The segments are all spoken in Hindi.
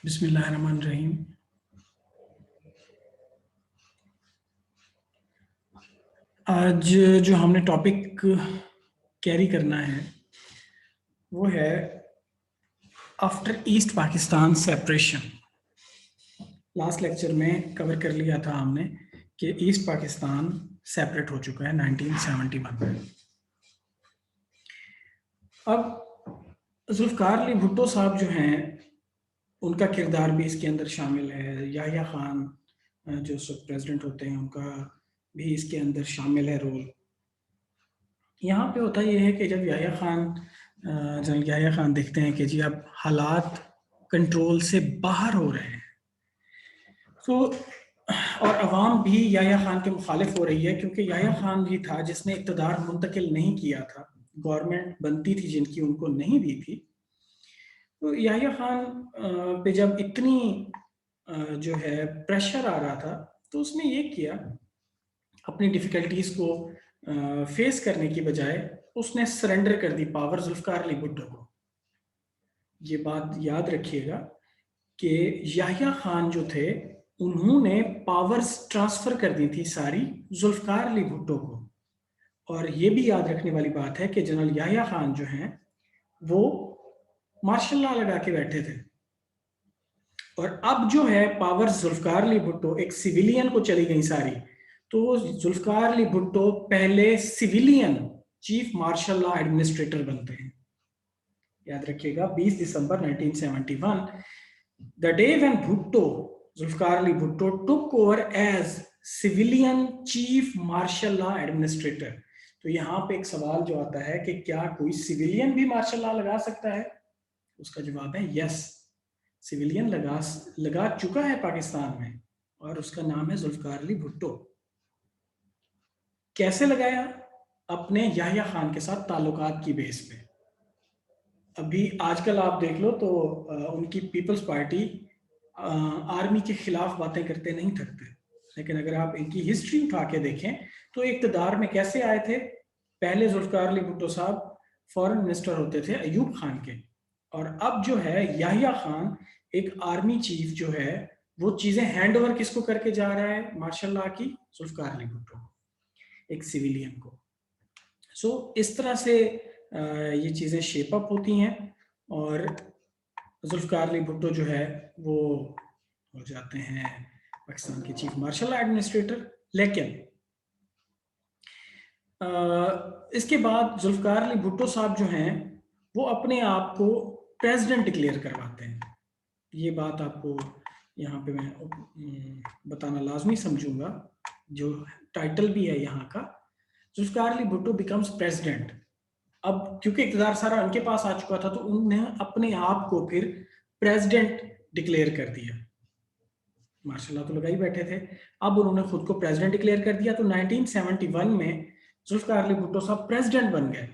बिस्मिल्लाहिर्रहमानिर्रहीम। आज जो हमने टॉपिक कैरी करना है वो है after east Pakistan separation. Last lecture में कवर कर लिया था हमने कि ईस्ट पाकिस्तान सेपरेट हो चुका है 1971 में। अब जुल्फ़िकार अली भुट्टो साहब जो हैं उनका किरदार भी इसके अंदर शामिल है। याह्या खान जो सब प्रेसिडेंट होते हैं उनका भी इसके अंदर शामिल है रोल। यहाँ पे होता यह है कि जब याह्या खान जनरल याह्या खान देखते हैं कि जी अब हालात कंट्रोल से बाहर हो रहे हैं, तो और अवाम भी याह्या खान के मुखालिफ हो रही है, क्योंकि याह्या खान भी था जिसने इक़्तिदार मुंतकिल नहीं किया था। गवर्नमेंट बनती थी जिनकी उनको नहीं दी थी। तो याह्या खान पे जब इतनी जो है प्रेशर आ रहा था तो उसने ये किया, अपनी डिफ़िकल्टीज़ को फेस करने की बजाय उसने सरेंडर कर दी पावर जुल्फ़िकार अली भुट्टो को। ये बात याद रखिएगा कि याह्या खान जो थे उन्होंने पावर्स ट्रांसफ़र कर दी थी सारी जुल्फ़िकार अली भुट्टो को। और ये भी याद रखने वाली बात है कि जनरल याह्या खान जो हैं वो मार्शल लॉ लगा के बैठे थे, और अब जो है पावर जुल्फ़िकार अली भुट्टो एक सिविलियन को चली गई सारी। तो जुल्फ़िकार अली भुट्टो पहले civilian chief martial law administrator बनते हैं। याद रखिएगा 20 दिसंबर 1971, the day when Bhutto Zulfikar Ali Bhutto took over as civilian chief martial law administrator. तो यहाँ पे एक सवाल जो आता है कि क्या कोई सिविलियन भी मार्शल लॉ लगा सकता है? उसका जवाब है यस, सिविलियन लगा चुका है पाकिस्तान में, और उसका नाम है जुल्फ़िकार अली भुट्टो। कैसे लगाया? अपने याह्या खान के साथ ताल्लुकात की बेस पे। अभी आजकल आप देख लो तो उनकी पीपल्स पार्टी आर्मी के खिलाफ बातें करते नहीं थकते, लेकिन अगर आप इनकी हिस्ट्री उठा के देखें तो इक़्तिदार में कैसे आए थे। पहले जुल्फ़िकार अली भुट्टो साहब फॉरेन मिनिस्टर होते थे अयूब खान के, और अब जो है याह्या खान एक आर्मी चीफ जो है वो चीज़ें हैंड ओवर किसको करके जा रहा है मार्शल लॉ की? जुल्फ़िकार अली भुट्टो, एक सिविलियन को। सो इस तरह से ये चीज़ें शेप अप होती हैं, और जुल्फ़िकार अली भुट्टो जो है वो हो जाते हैं पाकिस्तान के चीफ मार्शल लॉ एडमिनिस्ट्रेटर। लेकिन इसके बाद जुल्फ़िकार अली भुट्टो साहब जो हैं वो अपने आप को प्रेसिडेंट डिक्लेयर करवाते हैं। ये बात आपको यहाँ पे मैं बताना लाजमी समझूंगा, जो टाइटल भी है यहाँ का, जुल्फ़िकार अली भुट्टो बिकम्स प्रेसिडेंट। अब क्योंकि इक़्तिदार सारा उनके पास आ चुका था तो उन्होंने अपने आप को फिर प्रेसिडेंट डिक्लेयर कर दिया। मार्शल लॉ तो लगा ही बैठे थे, अब उन्होंने खुद को प्रेसिडेंट डिक्लेयर कर दिया। तो 1971 में जुल्फ़िकार अली भुट्टो साहब प्रेसिडेंट बन गए।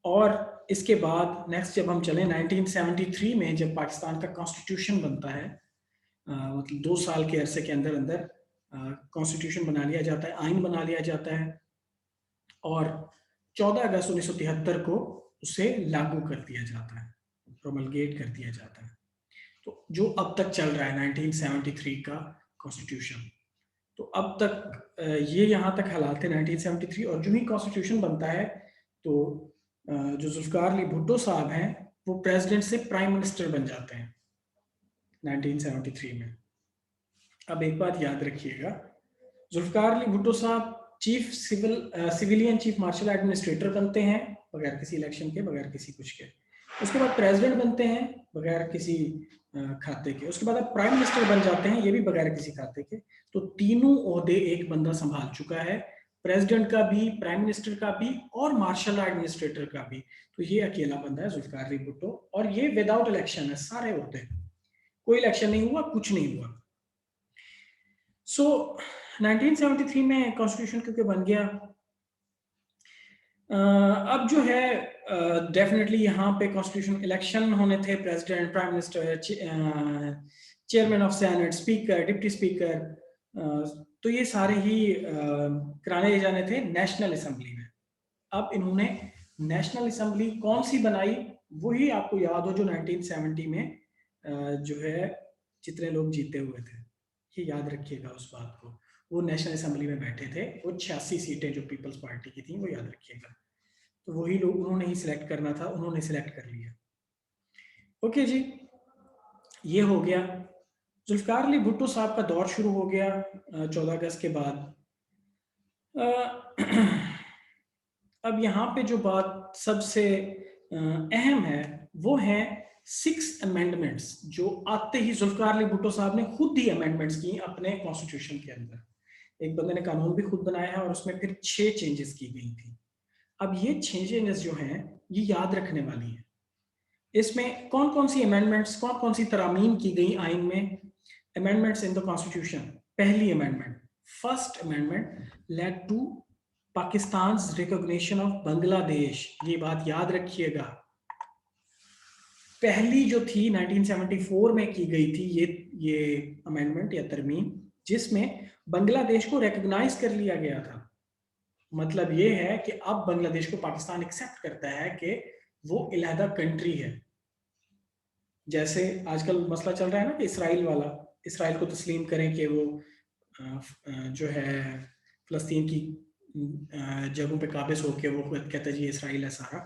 और इसके बाद नेक्स्ट जब हम चलें 1973 में, जब पाकिस्तान का कॉन्स्टिट्यूशन बनता है, मतलब 2 साल के अरसे के अंदर अंदर कॉन्स्टिट्यूशन बना लिया जाता है, आइन बना लिया जाता है, और 14 अगस्त 1973 को उसे लागू कर दिया जाता है, प्रोमलगेट कर दिया जाता है। तो जो अब तक चल रहा है 1973 का कॉन्स्टिट्यूशन, तो अब तक ये यहाँ तक हालात थे 1973। और जो ही कॉन्स्टिट्यूशन बनता है तो जो जुल्फ़िकार अली भुट्टो साहब हैं वो प्रेसिडेंट से प्राइम मिनिस्टर बन जाते हैं 1973 में। अब एक बात याद रखिएगा, जुल्फ़िकार अली भुट्टो साहब सिविलियन चीफ मार्शल एडमिनिस्ट्रेटर बनते हैं बगैर किसी इलेक्शन के, बगैर किसी कुछ के। उसके बाद प्रेसिडेंट बनते हैं बगैर किसी खाते के। उसके बाद अब प्राइम मिनिस्टर बन जाते हैं, ये भी बगैर किसी खाते के। तो तीनों ओहदे एक बंदा संभाल चुका है, प्रेसिडेंट का भी, प्राइम मिनिस्टर का भी, और मार्शल एडमिनिस्ट्रेटर का भी। तो ये अकेला बंदा है जुल्फ़िकार अली भुट्टो, और ये विदाउट इलेक्शन है सारे ओहदे, कोई इलेक्शन नहीं हुआ, कुछ नहीं हुआ। सो 1973 में कॉन्स्टिट्यूशन क्योंकि बन गया, अब जो है डेफिनेटली यहाँ पे कॉन्स्टिट्यूशन इलेक्शन होने थे, president, prime minister, chairman of senate, speaker, deputy speaker, तो ये सारे ही कराने जाने थे नेशनल असेंबली में। अब इन्होंने नेशनल असेंबली कौन सी बनाई, वही आपको याद हो जो 1970 में जो है जितने लोग जीते हुए थे, ये याद रखिएगा उस बात को। वो नेशनल असेंबली में बैठे थे, वो 86 सीटें जो पीपल्स पार्टी की थी वो याद रखिएगा। तो वही लोग, उन्होंने ही सिलेक्ट करना था, उन्होंने सिलेक्ट कर लिया। ओके जी, ये हो गया। जुल्फकार अली भुट्टो साहब का दौर शुरू हो गया 14 अगस्त के बाद। अब यहाँ पे जो बात सबसे अहम है वो है 6 अमेंडमेंट्स, जो आते ही जुल्फकार अली भुट्टो साहब ने खुद ही अमेंडमेंट्स की अपने कॉन्स्टिट्यूशन के अंदर। एक बंदे ने कानून भी खुद बनाया है और उसमें फिर 6 चेंजेस की गई थी। अब ये 6 चेंजेस जो हैं ये याद रखने वाली है। इसमें कौन कौन सी अमेंडमेंट्स, कौन कौन सी तरामीम की गई आइन में। Amendments in the constitution. पहली amendment, first amendment led to Pakistan recognition of Bangladesh. ये बात याद रखिएगा। पहली जो थी 1974 में की गई थी ये अमेंडमेंट या तरमीम, जिसमें बांग्लादेश को रिकॉग्नाइज कर लिया गया था। मतलब ये है कि अब बांग्लादेश को पाकिस्तान एक्सेप्ट करता है कि वो इलादा कंट्री है। जैसे आजकल मसला चल रहा है ना कि इसराइल वाला, इसराइल को तस्लीम करें कि वो जो है फ़लस्तीन की जगहों पे काबिज होकर वो कहता है जी इसराइल है सारा।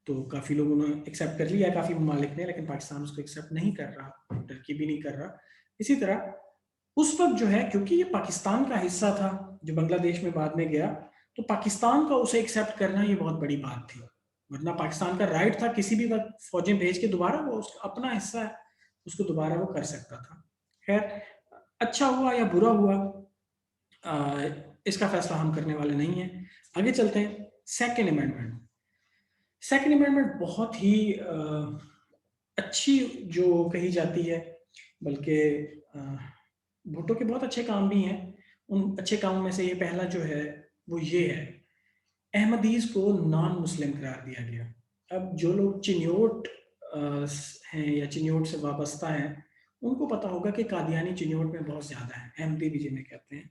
तो काफ़ी लोगों ने एक्सेप्ट कर लिया, काफ़ी ममालिक ने, लेकिन पाकिस्तान उसको एक्सेप्ट नहीं कर रहा, टर्की भी नहीं कर रहा। इसी तरह उस वक्त जो है, क्योंकि ये पाकिस्तान का हिस्सा था जो बांग्लादेश में बाद में गया, तो पाकिस्तान का उसे एक्सेप्ट करना ये बहुत बड़ी बात थी। वरना पाकिस्तान का राइट था किसी भी वक्त फौजें भेज के दोबारा वो उसका अपना हिस्सा है, उसको दोबारा वो कर सकता था। खैर, अच्छा हुआ या बुरा हुआ इसका फैसला हम करने वाले नहीं हैं। आगे चलते हैं। Second amendment. सेकेंड अमेंडमेंट बहुत ही अच्छी जो कही जाती है, बल्कि भुट्टो के बहुत अच्छे काम भी हैं। उन अच्छे कामों में से ये पहला जो है वो ये है, अहमदीज को नॉन मुस्लिम करार दिया गया। अब जो लोग चिन्योट हैं या चिन्योट से वाबस्ता हैं उनको पता होगा कि कादियानी चिन्योट में बहुत ज़्यादा है, अहमदी भी जिन्हें कहते हैं।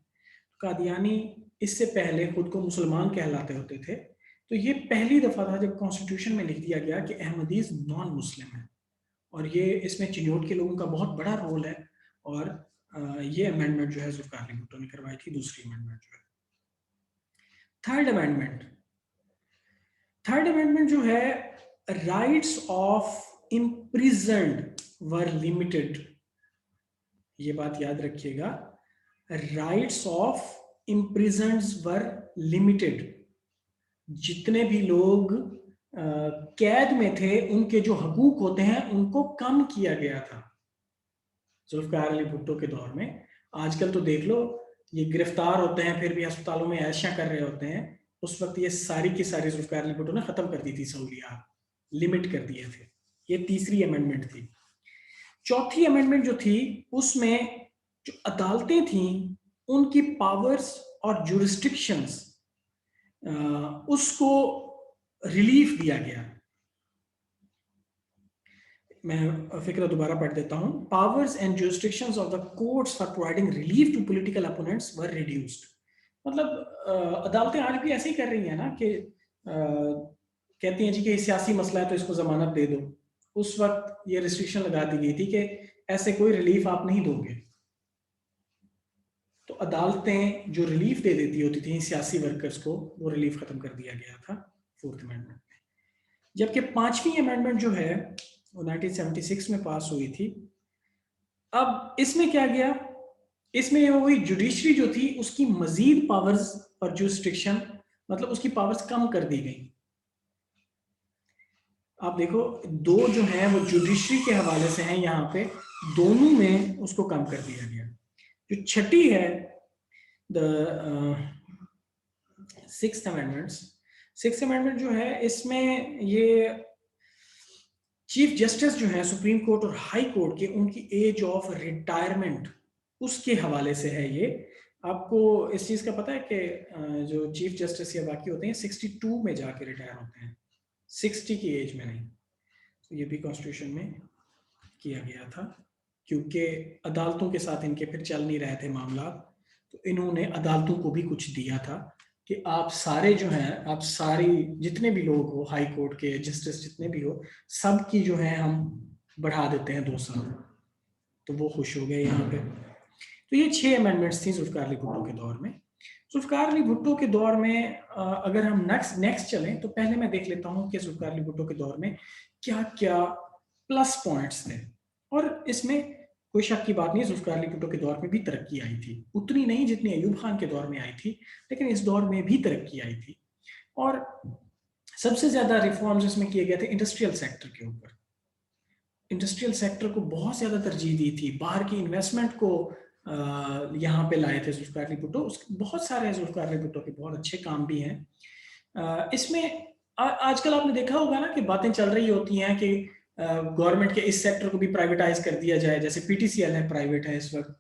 कादियानी इससे पहले खुद को मुसलमान कहलाते होते थे। तो ये पहली दफ़ा था जब कॉन्स्टिट्यूशन में लिख दिया गया कि अहमदीज नॉन मुस्लिम है, और ये इसमें चिन्योट के लोगों का बहुत बड़ा रोल है। और ये अमेंडमेंट जो है जुल्फकार अली भुट्टो ने करवाई थी, दूसरी अमेंडमेंट जो है। Third amendment. थर्ड अमेंडमेंट जो है, rights of imprisoned were limited. ये बात याद रखिएगा, rights of imprisoned were limited. जितने भी लोग कैद में थे उनके जो हकूक होते हैं उनको कम किया गया था जुल्फकार अली भुट्टो के दौर में। आजकल तो देख लो, ये गिरफ्तार होते हैं फिर भी अस्पतालों में ऐशा कर रहे होते हैं। उस वक्त ये सारी की सारी जुल्फकार अली भुट्टो ने खत्म कर दी थी सहूलियात, लिमिट कर दिए थे। ये तीसरी अमेंडमेंट थी। चौथी अमेंडमेंट जो थी उसमें जो अदालतें थी उनकी पावर्स और जुरिस्डिक्शंस उसको रिलीफ दिया गया। मैं फिक्र दोबारा पढ़ देता हूं। Powers and jurisdictions of the courts for providing relief to political opponents were reduced. मतलब अदालतें आज भी ऐसे ही कर रही हैं ना कि कहती हैं जी कि सियासी मसला है तो इसको जमानत दे दो। उस वक्त ये रिस्ट्रिक्शन लगा दी गई थी कि ऐसे कोई रिलीफ आप नहीं दोगे। तो अदालतें जो रिलीफ दे देती होती थी सियासी वर्कर्स को, वो रिलीफ खत्म कर दिया गया था फोर्थ अमेंडमेंट में। जबकि पांचवी अमेंडमेंट जो है वो 1976 में पास हुई थी। अब इसमें क्या गया, इसमें ये हुई जुडिशरी जो थी उसकी मजीद पावर्स और जुरिस्डिक्शन, मतलब उसकी पावर्स कम कर दी गई। आप देखो, दो जो हैं वो जुडिशरी के हवाले से हैं यहाँ पे, दोनों में उसको कम कर दिया गया। जो छठी है द सिक्स्थ अमेंडमेंट जो है, इसमें ये चीफ जस्टिस जो है सुप्रीम कोर्ट और हाई कोर्ट के, उनकी एज ऑफ रिटायरमेंट उसके हवाले से है ये। आपको इस चीज का पता है कि जो चीफ जस्टिस या बाकी होते हैं 62 में जाके रिटायर होते हैं, 60 की एज में नहीं। तो ये भी कॉन्स्टिट्यूशन में किया गया था, क्योंकि अदालतों के साथ इनके फिर चल नहीं रहे थे मामला, तो इन्होंने अदालतों को भी कुछ दिया था कि आप सारे जो हैं, आप सारी जितने भी लोग हो, हाई कोर्ट के जस्टिस जितने भी हो, सब की जो है हम बढ़ा देते हैं 2 साल, तो वो खुश हो गए यहाँ पे। तो ये 6 अमेंडमेंट्स थी जुल्फ़िकार अली भुट्टो के दौर में। जुल्फ़िकार अली भुट्टो के दौर में अगर हम नेक्स्ट चलें, तो पहले मैं देख लेता हूँ कि जुल्फ़िकार अली भुट्टो के दौर में क्या-क्या प्लस पॉइंट्स थे। और इसमें कोई शक की बात नहीं है, जुल्फ़िकार अली भुट्टो के दौर में भी तरक्की आई थी। उतनी नहीं जितनी अयूब खान के दौर में आई थी, लेकिन इस दौर में भी तरक्की आई थी। और सबसे ज़्यादा रिफॉर्म्स इसमें किए गए थे इंडस्ट्रियल सेक्टर के ऊपर। इंडस्ट्रियल सेक्टर को बहुत ज़्यादा तरजीह दी थी, बाहर की इन्वेस्टमेंट को यहाँ पे लाए थे जुल्फ़िकार अली भुट्टो। बहुत सारे जुल्फ़िकार अली भुट्टो के बहुत अच्छे काम भी हैं। इसमें आजकल आपने देखा होगा ना कि बातें चल रही होती हैं कि गवर्नमेंट के इस सेक्टर को भी प्राइवेटाइज कर दिया जाए, जैसे पीटीसीएल है, प्राइवेट है इस वक्त।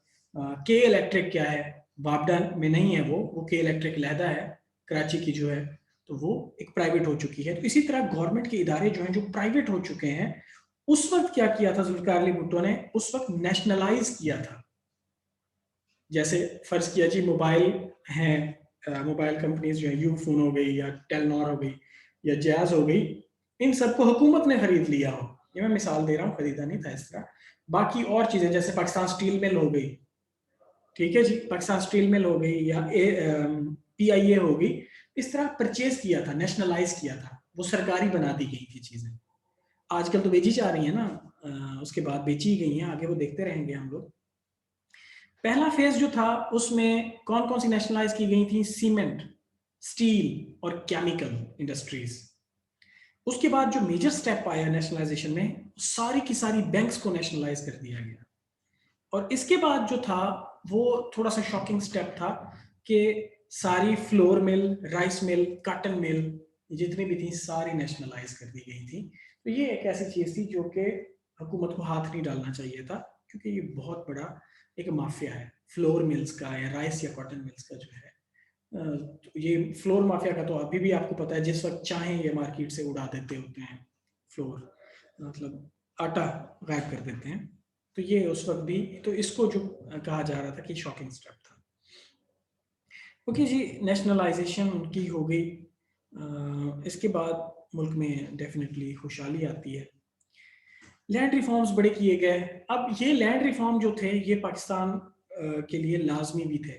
के इलेक्ट्रिक क्या है, वापडा में नहीं है, वो के इलेक्ट्रिक लहदा है, कराची की जो है, तो वो एक प्राइवेट हो चुकी है। तो इसी तरह गवर्नमेंट के इदारे जो हैं जो प्राइवेट हो चुके हैं, उस वक्त क्या किया था जुल्फ़िकार अली भुट्टो ने, उस वक्त नेशनलाइज किया था। जैसे फर्ज किया जी मोबाइल हैं, मोबाइल कंपनीज जो है, यूफोन हो गई या टेलनॉर हो गई या जैज हो गई, इन सबको हुकूमत ने खरीद लिया हो। ये मैं मिसाल दे रहा हूँ, खरीदा नहीं था इस तरह। बाकी और चीजें जैसे पाकिस्तान स्टील मिल हो गई, ठीक है जी, पाकिस्तान स्टील मिल हो गई या पीआईए हो गई, इस तरह परचेज किया था, नेशनलाइज किया था, वो सरकारी बना दी गई थी चीजें। आजकल तो बेची जा रही है ना, उसके बाद बेची गई हैं, आगे वो देखते रहेंगे हम लोग। पहला फेज जो था उसमें कौन कौन सी नेशनलाइज की गई थी, सीमेंट, स्टील और केमिकल इंडस्ट्रीज। उसके बाद जो मेजर स्टेप आया नेशनलाइजेशन में, सारी की सारी बैंक्स को नेशनलाइज कर दिया गया। और इसके बाद जो था वो थोड़ा सा शॉकिंग स्टेप था कि सारी flour mill, rice mill, cotton mill, जितनी भी थी सारी नेशनलाइज कर दी गई थी। तो ये एक ऐसी चीज थी जो कि हुकूमत को हाथ नहीं डालना चाहिए था, क्योंकि ये बहुत बड़ा एक माफिया है फ्लोर मिल्स का या राइस या कॉटन मिल्स का जो है। तो ये फ्लोर माफिया का तो अभी भी आपको पता है, जिस वक्त चाहें ये मार्केट से उड़ा देते होते हैं फ्लोर, मतलब आटा गायब कर देते हैं। तो ये उस वक्त भी, तो इसको जो कहा जा रहा था कि शॉकिंग स्टेप था। ओके जी, नेशनलाइजेशन की हो गई। इसके बाद मुल्क में डेफिनेटली खुशहाली आती है। लैंड रिफॉर्म्स बड़े किए गए। अब ये लैंड रिफॉर्म जो थे ये पाकिस्तान के लिए लाजमी भी थे।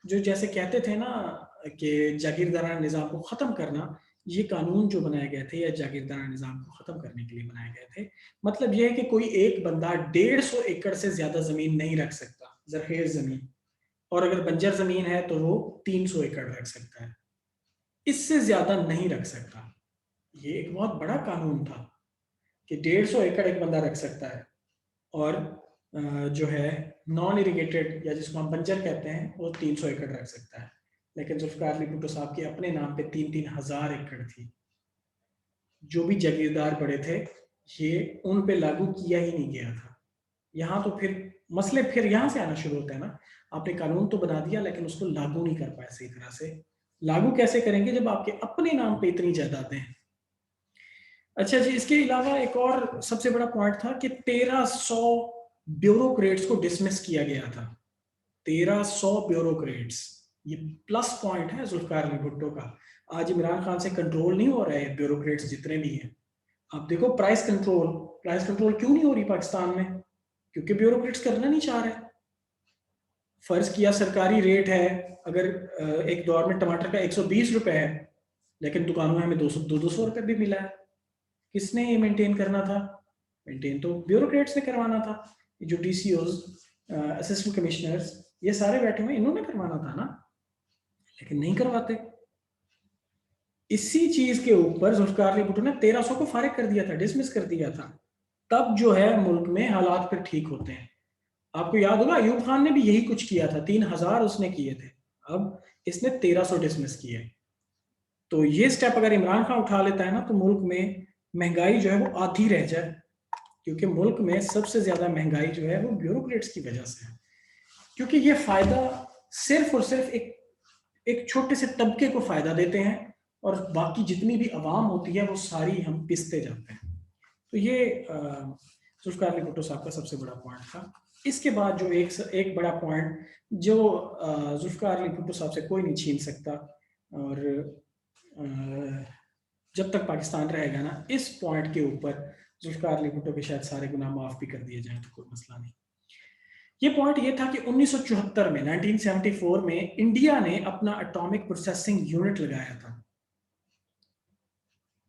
जो जैसे कहते थे ना कि जागीरदाराना निज़ाम को ख़त्म करना, ये कानून जो बनाए गए थे या जागीरदाराना निज़ाम को ख़त्म करने के लिए बनाए गए थे। मतलब ये है कि कोई एक बंदा 150 एकड़ से ज़्यादा ज़मीन नहीं रख सकता, ज़रख़ेज़ ज़मीन, और अगर बंजर ज़मीन है तो वो 300 एकड़ रख सकता है, इससे ज़्यादा नहीं रख सकता। ये एक बहुत बड़ा कानून था कि 150 एकड़ एक बंदा रख सकता है, और जो है नॉन इरिगेटेड या जिसको हम बंजर कहते हैं वो 300 एकड़ रख सकता है। लेकिन जुल्फ़िकार अली भुट्टो साहब के अपने नाम पे 3-3 हज़ार एकड़ थी। जो भी जागीरदार बड़े थे, ये उन पे लागू किया ही नहीं गया था। यहाँ तो फिर मसले फिर यहाँ से आना शुरू होते हैं ना, आपने कानून तो बना दिया लेकिन उसको लागू नहीं कर पाए सही तरह से। लागू कैसे करेंगे जब आपके अपने नाम पे इतनी जायदादें हैं। अच्छा जी, इसके अलावा एक और सबसे बड़ा पॉइंट था कि 1300 ब्यूरोक्रेट्स को डिसमिस किया गया था। 1300 ब्यूरोक्रेट्स, ये प्लस पॉइंट है जुल्फ़िकार अली भुट्टो का। आज इमरान खान से कंट्रोल नहीं हो रहे हैं ब्यूरोक्रेट्स जितने भी हैं। आप देखो प्राइस कंट्रोल क्यों नहीं हो रही पाकिस्तान में, क्योंकि ब्यूरोक्रेट्स करना नहीं चाह रहे। फर्ज किया सरकारी रेट है, अगर एक दौर में टमाटर का 120 रुपए है, लेकिन दुकानों में हमें 200 रुपए भी मिला है। किसने ये मेंटेन करना था? मेंटेन तो ब्यूरोक्रेट्स ने करवाना था। जो डीसीओज, असिस्टेंट कमिश्नर्स, ये सारे बैठे हुए इन्होंने करवाना था ना, लेकिन नहीं करवाते। इसी चीज के ऊपर जुल्फ़िकार अली भुट्टो ने 1300 को फारिग कर दिया था, डिसमिस कर दिया था। तब जो है मुल्क में हालात फिर ठीक होते हैं। आपको याद होगा अयूब खान ने भी यही कुछ किया था, 3000 उसने किए थे, अब इसने 1300 डिसमिस किए। तो ये स्टेप अगर इमरान खान उठा लेता है ना, तो मुल्क में महंगाई जो है वो आधी रह जाए, क्योंकि मुल्क में सबसे ज्यादा महंगाई जो है वो ब्यूरोक्रेट्स की वजह से है। क्योंकि ये फायदा सिर्फ और सिर्फ एक छोटे से तबके को फायदा देते हैं, और बाकी जितनी भी आवाम होती है वो सारी हम पिसते जाते हैं। तो ये जुल्फ़िकार अली भुट्टो साहब का सबसे बड़ा पॉइंट था। इसके बाद जो एक बड़ा पॉइंट जो जुल्फ़िकार अली भुट्टो साहब से कोई नहीं छीन सकता, और जब तक पाकिस्तान रहेगा ना, इस पॉइंट के ऊपर जुल्फ़िकार अली भुट्टो के शायद सारे गुनाह माफ़ भी कर दिए जाएँ तो कोई मसला नहीं। ये पॉइंट ये था कि 1974 में 1974 में इंडिया ने अपना एटॉमिक प्रोसेसिंग यूनिट लगाया था।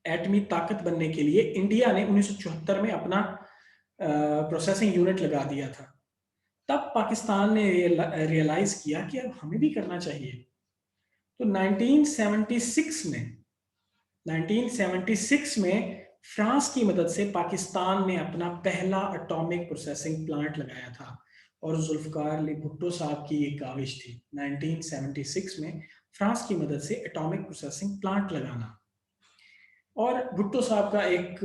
एटमी ताकत बनने के लिए इंडिया ने 1974 में अपना प्रोसेसिंग यूनिट लगा दिया था। तब पाकिस्तान ने रियलाइज किया कि अब हमें भी करना चाहिए। तो 1976 में फ्रांस की मदद से पाकिस्तान ने अपना पहला एटॉमिक प्रोसेसिंग प्लांट लगाया था और जुल्फ़िकार अली भुट्टो साहब की ये काविश थी 1976 में फ्रांस की मदद से एटॉमिक प्रोसेसिंग प्लांट लगाना। और भुट्टो साहब का एक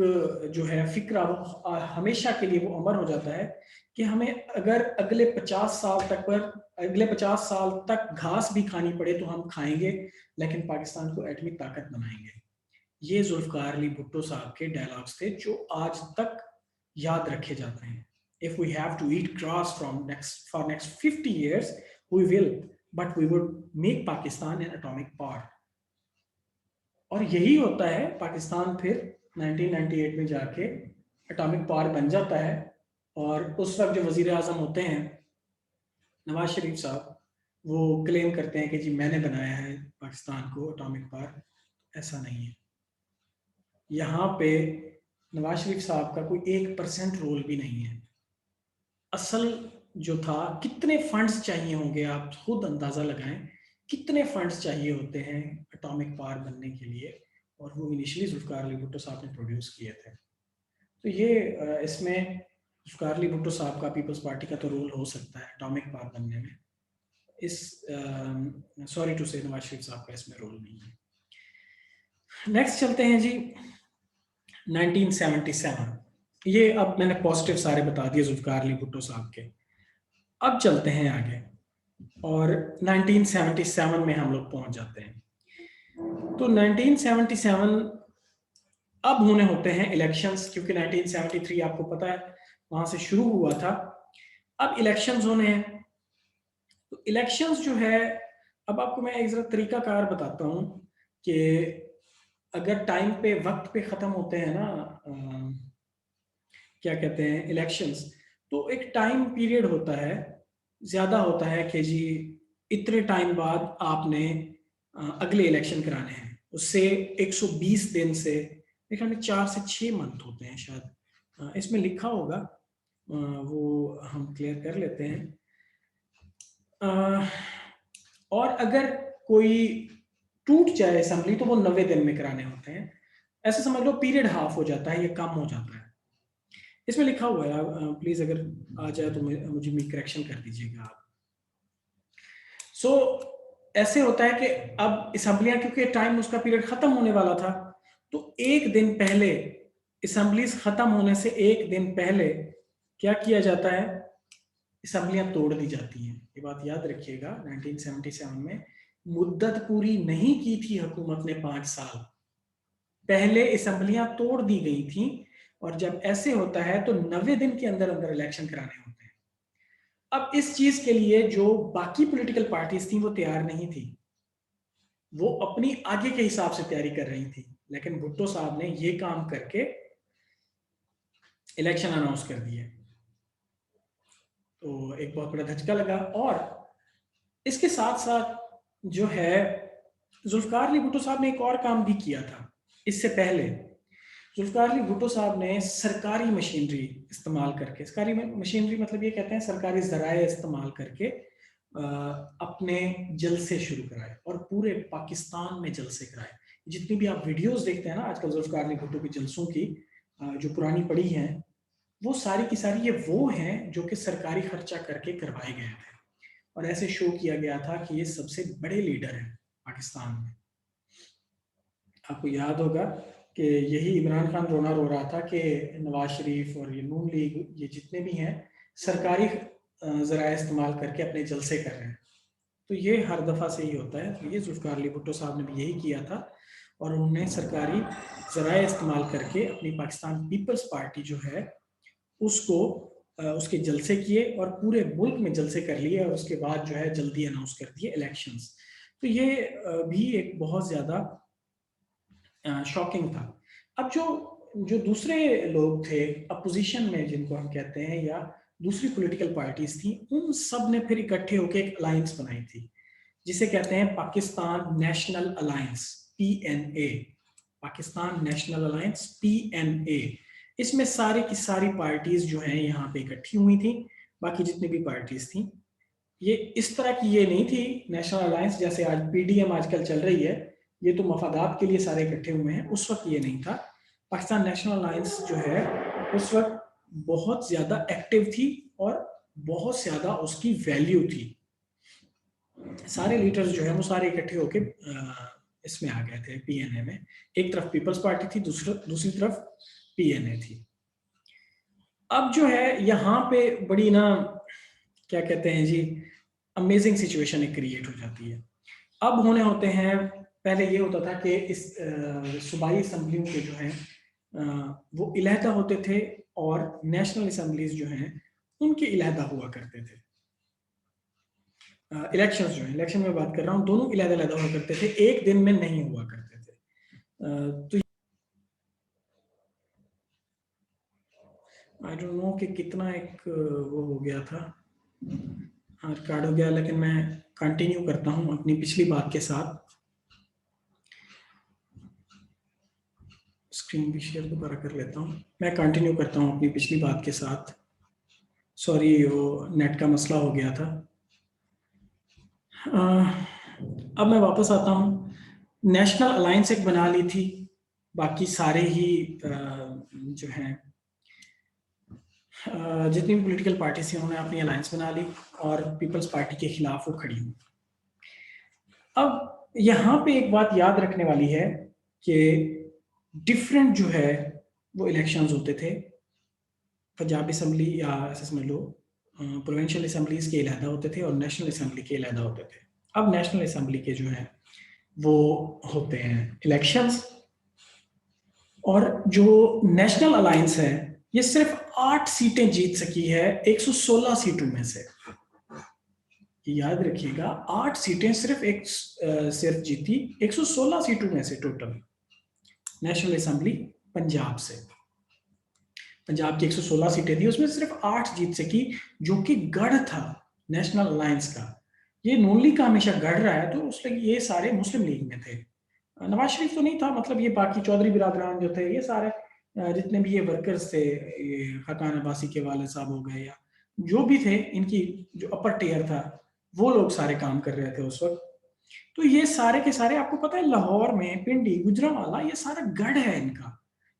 जो है फिक्रा वो हमेशा के लिए वो अमर हो जाता है कि हमें अगर अगले 50 साल तक घास भी खानी पड़े तो हम खाएंगे, लेकिन पाकिस्तान को एटमी ताकत बनाएंगे। ये जुल्फ़िकार अली भुट्टो साहब के डायलॉग्स थे जो आज तक याद रखे जाते हैं। If we have to eat grass for next 50 years we will, but we would make Pakistan an atomic power. और यही होता है, पाकिस्तान फिर 1998 में जाके एटॉमिक पावर बन जाता है। और उस वक्त जो वजीर आजम होते हैं नवाज शरीफ साहब, वो क्लेम करते हैं कि जी मैंने बनाया है पाकिस्तान को एटॉमिक पावर। ऐसा नहीं है। यहाँ पे नवाज शरीफ साहब का कोई 1% रोल भी नहीं है। असल जो था, कितने फंड्स चाहिए होंगे आप खुद अंदाज़ा लगाएं, कितने फंड्स चाहिए होते हैं एटॉमिक पावर बनने के लिए, और वो इनिशियली जुल्फ़िकार अली भुट्टो साहब ने प्रोड्यूस किए थे। तो ये इसमें जुल्फ़िकार अली भुट्टो साहब का पीपल्स पार्टी का तो रोल हो सकता है एटॉमिक पावर बनने में। इस सॉरी टू से नवाज शरीफ साहब का इसमें रोल नहीं है। नेक्स्ट चलते हैं जी 1977। ये अब मैंने पॉजिटिव सारे बता दिए जुल्फ़िकार अली भुट्टो साहब के। अब चलते हैं आगे और 1977 में हम लोग पहुंच जाते हैं। तो 1977 अब होने होते हैं इलेक्शंस, क्योंकि 1973 आपको पता है वहां से शुरू हुआ था। अब इलेक्शंस होने हैं। तो इलेक्शंस जो है, अब आपको मैं एक जरा तरीकाकार बताता हूं कि अगर टाइम पे वक्त पे ख़त्म होते हैं ना क्या कहते हैं इलेक्शंस, तो एक टाइम पीरियड होता है, ज़्यादा होता है कि जी इतने टाइम बाद आपने अगले इलेक्शन कराने हैं। उससे 120 दिन से मेरे ख्याल में 4 से 6 मंथ होते हैं शायद, इसमें लिखा होगा, वो हम क्लियर कर लेते हैं। और अगर कोई टूट जाए असेंबली तो वो 90 दिन में कराने होते हैं। ऐसे समझ लो पीरियड हाफ हो जाता है, ये कम हो जाता है। इसमें लिखा हुआ है, प्लीज अगर आ जाए तो मुझे करेक्शन कर दीजिएगा आप। सो ऐसे होता है कि अब असेंबलियां, क्योंकि टाइम उसका पीरियड खत्म होने वाला था, तो एक दिन पहले, असेंबलीज खत्म होने से एक दिन पहले क्या किया जाता है, असेंबलियां तोड़ दी जाती हैं। ये बात याद रखिएगा, 1977 में मुद्दत पूरी नहीं की थी हुकूमत ने, 5 साल पहले असेंबलियां तोड़ दी गई थी। और जब ऐसे होता है तो 90 दिन के अंदर अंदर इलेक्शन कराने होते हैं। अब इस चीज के लिए जो बाकी पॉलिटिकल पार्टीज थी वो तैयार नहीं थी, वो अपनी आगे के हिसाब से तैयारी कर रही थी, लेकिन भुट्टो साहब ने ये काम करके इलेक्शन अनाउंस कर दिए। तो एक बहुत बड़ा धचका लगा। और इसके साथ साथ जो है, जुल्फ़िकार अली भुट्टो साहब ने एक और काम भी किया था इससे पहले। जुल्फ़िकार अली भुट्टो साहब ने सरकारी मशीनरी इस्तेमाल करके, सरकारी मशीनरी मतलब ये कहते हैं सरकारी ज़राए इस्तेमाल करके अपने जलसे शुरू कराए और पूरे पाकिस्तान में जलसे कराए। जितनी भी आप वीडियोस देखते हैं ना आजकल जुल्फ़िकार अली भुट्टो की जलसों की, जो पुरानी पड़ी हैं, वो सारी की सारी ये वो हैं जो कि सरकारी खर्चा करके करवाए गए थे। और ऐसे शो किया गया था कि ये सबसे बड़े लीडर हैं पाकिस्तान में। आपको याद होगा कि यही इमरान खान रोना रो रहा था कि नवाज शरीफ और ये नून लीग, ये जितने भी हैं, सरकारी ज़राए इस्तेमाल करके अपने जलसे कर रहे हैं। तो ये हर दफ़ा से ही होता है। तो ये जुल्फ़िकार अली भुट्टो साहब ने भी यही किया था, और उन्होंने सरकारी ज़राए इस्तेमाल करके अपनी पाकिस्तान पीपल्स पार्टी जो है उसको उसके जलसे किए और पूरे मुल्क में जलसे कर लिए, और उसके बाद जो है जल्दी अनाउंस कर दिए इलेक्शंस। तो ये भी एक बहुत ज़्यादा शॉकिंग था। अब जो जो दूसरे लोग थे अपोजिशन में, जिनको हम कहते हैं, या दूसरी पॉलिटिकल पार्टीज थी, उन सब ने फिर इकट्ठे होकर एक अलायंस बनाई थी, जिसे कहते हैं Pakistan national alliance, PNA, Pakistan national alliance, PNA। इसमें सारी की सारी पार्टीज जो हैं यहाँ पे इकट्ठी हुई थी, बाकी जितनी भी पार्टीज थी। ये इस तरह की ये नहीं थी नेशनल अलायंस जैसे आज PDM आजकल चल रही है, ये तो मफादात के लिए सारे इकट्ठे हुए हैं। उस वक्त ये नहीं था। पाकिस्तान नेशनल अलायंस जो है उस वक्त बहुत ज्यादा एक्टिव थी और बहुत ज्यादा उसकी वैल्यू थी। सारे लीडर्स जो है वो सारे इकट्ठे होके इसमें आ गए थे, PNA में। एक तरफ पीपल्स पार्टी थी, दूसरी तरफ PNA थी। अब जो है यहाँ पे बड़ी ना, क्या कहते हैं जी, अमेजिंग सिचुएशन एक क्रिएट हो जाती है। अब होने होते हैं, पहले ये होता था कि इस सूबाई असम्बलियों के जो हैं वो इलाहदा होते थे, और नेशनल असम्बलीज जो हैं उनके इलाहदा हुआ करते थे। इलेक्शंस जो है, इलेक्शन में बात कर रहा हूँ, दोनों इलाहदा हुआ करते थे, एक दिन में नहीं हुआ करते थे। तो आई डोंट नो कि कितना एक वो हो गया था, रिकॉर्ड हो गया, लेकिन मैं कंटिन्यू करता हूँ अपनी पिछली बात के साथ। स्क्रीन भी शेयर दोबारा कर लेता हूँ, मैं कंटिन्यू करता हूँ अपनी पिछली बात के साथ। सॉरी, वो नेट का मसला हो गया था। अब मैं वापस आता हूँ। नेशनल अलायंस एक बना ली थी, बाकी सारे ही जो हैं जितनी भी पॉलिटिकल पार्टी थी उन्होंने अपनी अलायंस बना ली, और पीपल्स पार्टी के खिलाफ वो खड़ी हुई। अब यहाँ पे एक बात याद रखने वाली है कि डिफरेंट जो है वो इलेक्शंस होते थे। पंजाब असम्बली या ऐसे समझ लो प्रोविंशियल असम्बलीज के इलादा होते थे और नेशनल असम्बली के इलादा होते थे। अब नेशनल असम्बली के जो है वो होते हैं इलेक्शंस, और जो नेशनल अलायंस है ये सिर्फ 8 सीटें जीत सकी है 116 सीटों में से। याद रखिएगा, 8 सीटें सिर्फ जीती 116 सीटों में से टोटल। नेशनल असम्बली पंजाब से, पंजाब की 116 सीटें थी, उसमें सिर्फ 8 जीत सकी, जो कि गढ़ था नेशनल अलायंस का। ये नून लीग का हमेशा गढ़ रहा है, तो उसलिए ये सारे मुस्लिम लीग में थे। नवाज शरीफ तो नहीं था, मतलब ये बाकी चौधरी बिरादरान जो थे, ये सारे जितने भी ये वर्कर्स थे, ये खकान अब्बासी के वाले साहब हो गए, या जो भी थे, इनकी जो अपर टियर था, वो लोग सारे काम कर रहे थे उस वक्त। तो ये सारे के सारे, आपको पता है लाहौर में पिंडी, गुजरांवाला, ये सारा गढ़ है इनका।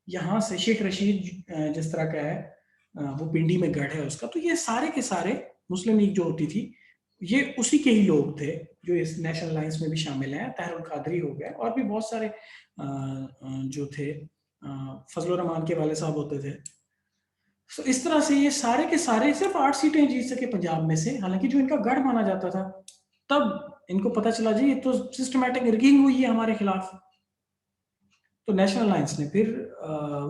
यहाँ से शेख रशीद जिस तरह का है, वो पिंडी में गढ़ है उसका। तो ये सारे के सारे मुस्लिम लीग जो होती थी, ये उसी के ही लोग थे जो इस नेशनल अलायंस में भी शामिल हैं। ताहिरुल कादरी हो गए, और भी बहुत सारे जो थे, फजलुर रहमान के वाले साहब होते थे। तो इस तरह से ये सारे के सारे सिर्फ 8 सीटें जीत सके पंजाब में से, हालांकि जो इनका गढ़ माना जाता था। तब इनको पता चला जी ये तो सिस्टमैटिक रिगिंग हुई है हमारे खिलाफ। तो नेशनल अलायंस ने फिर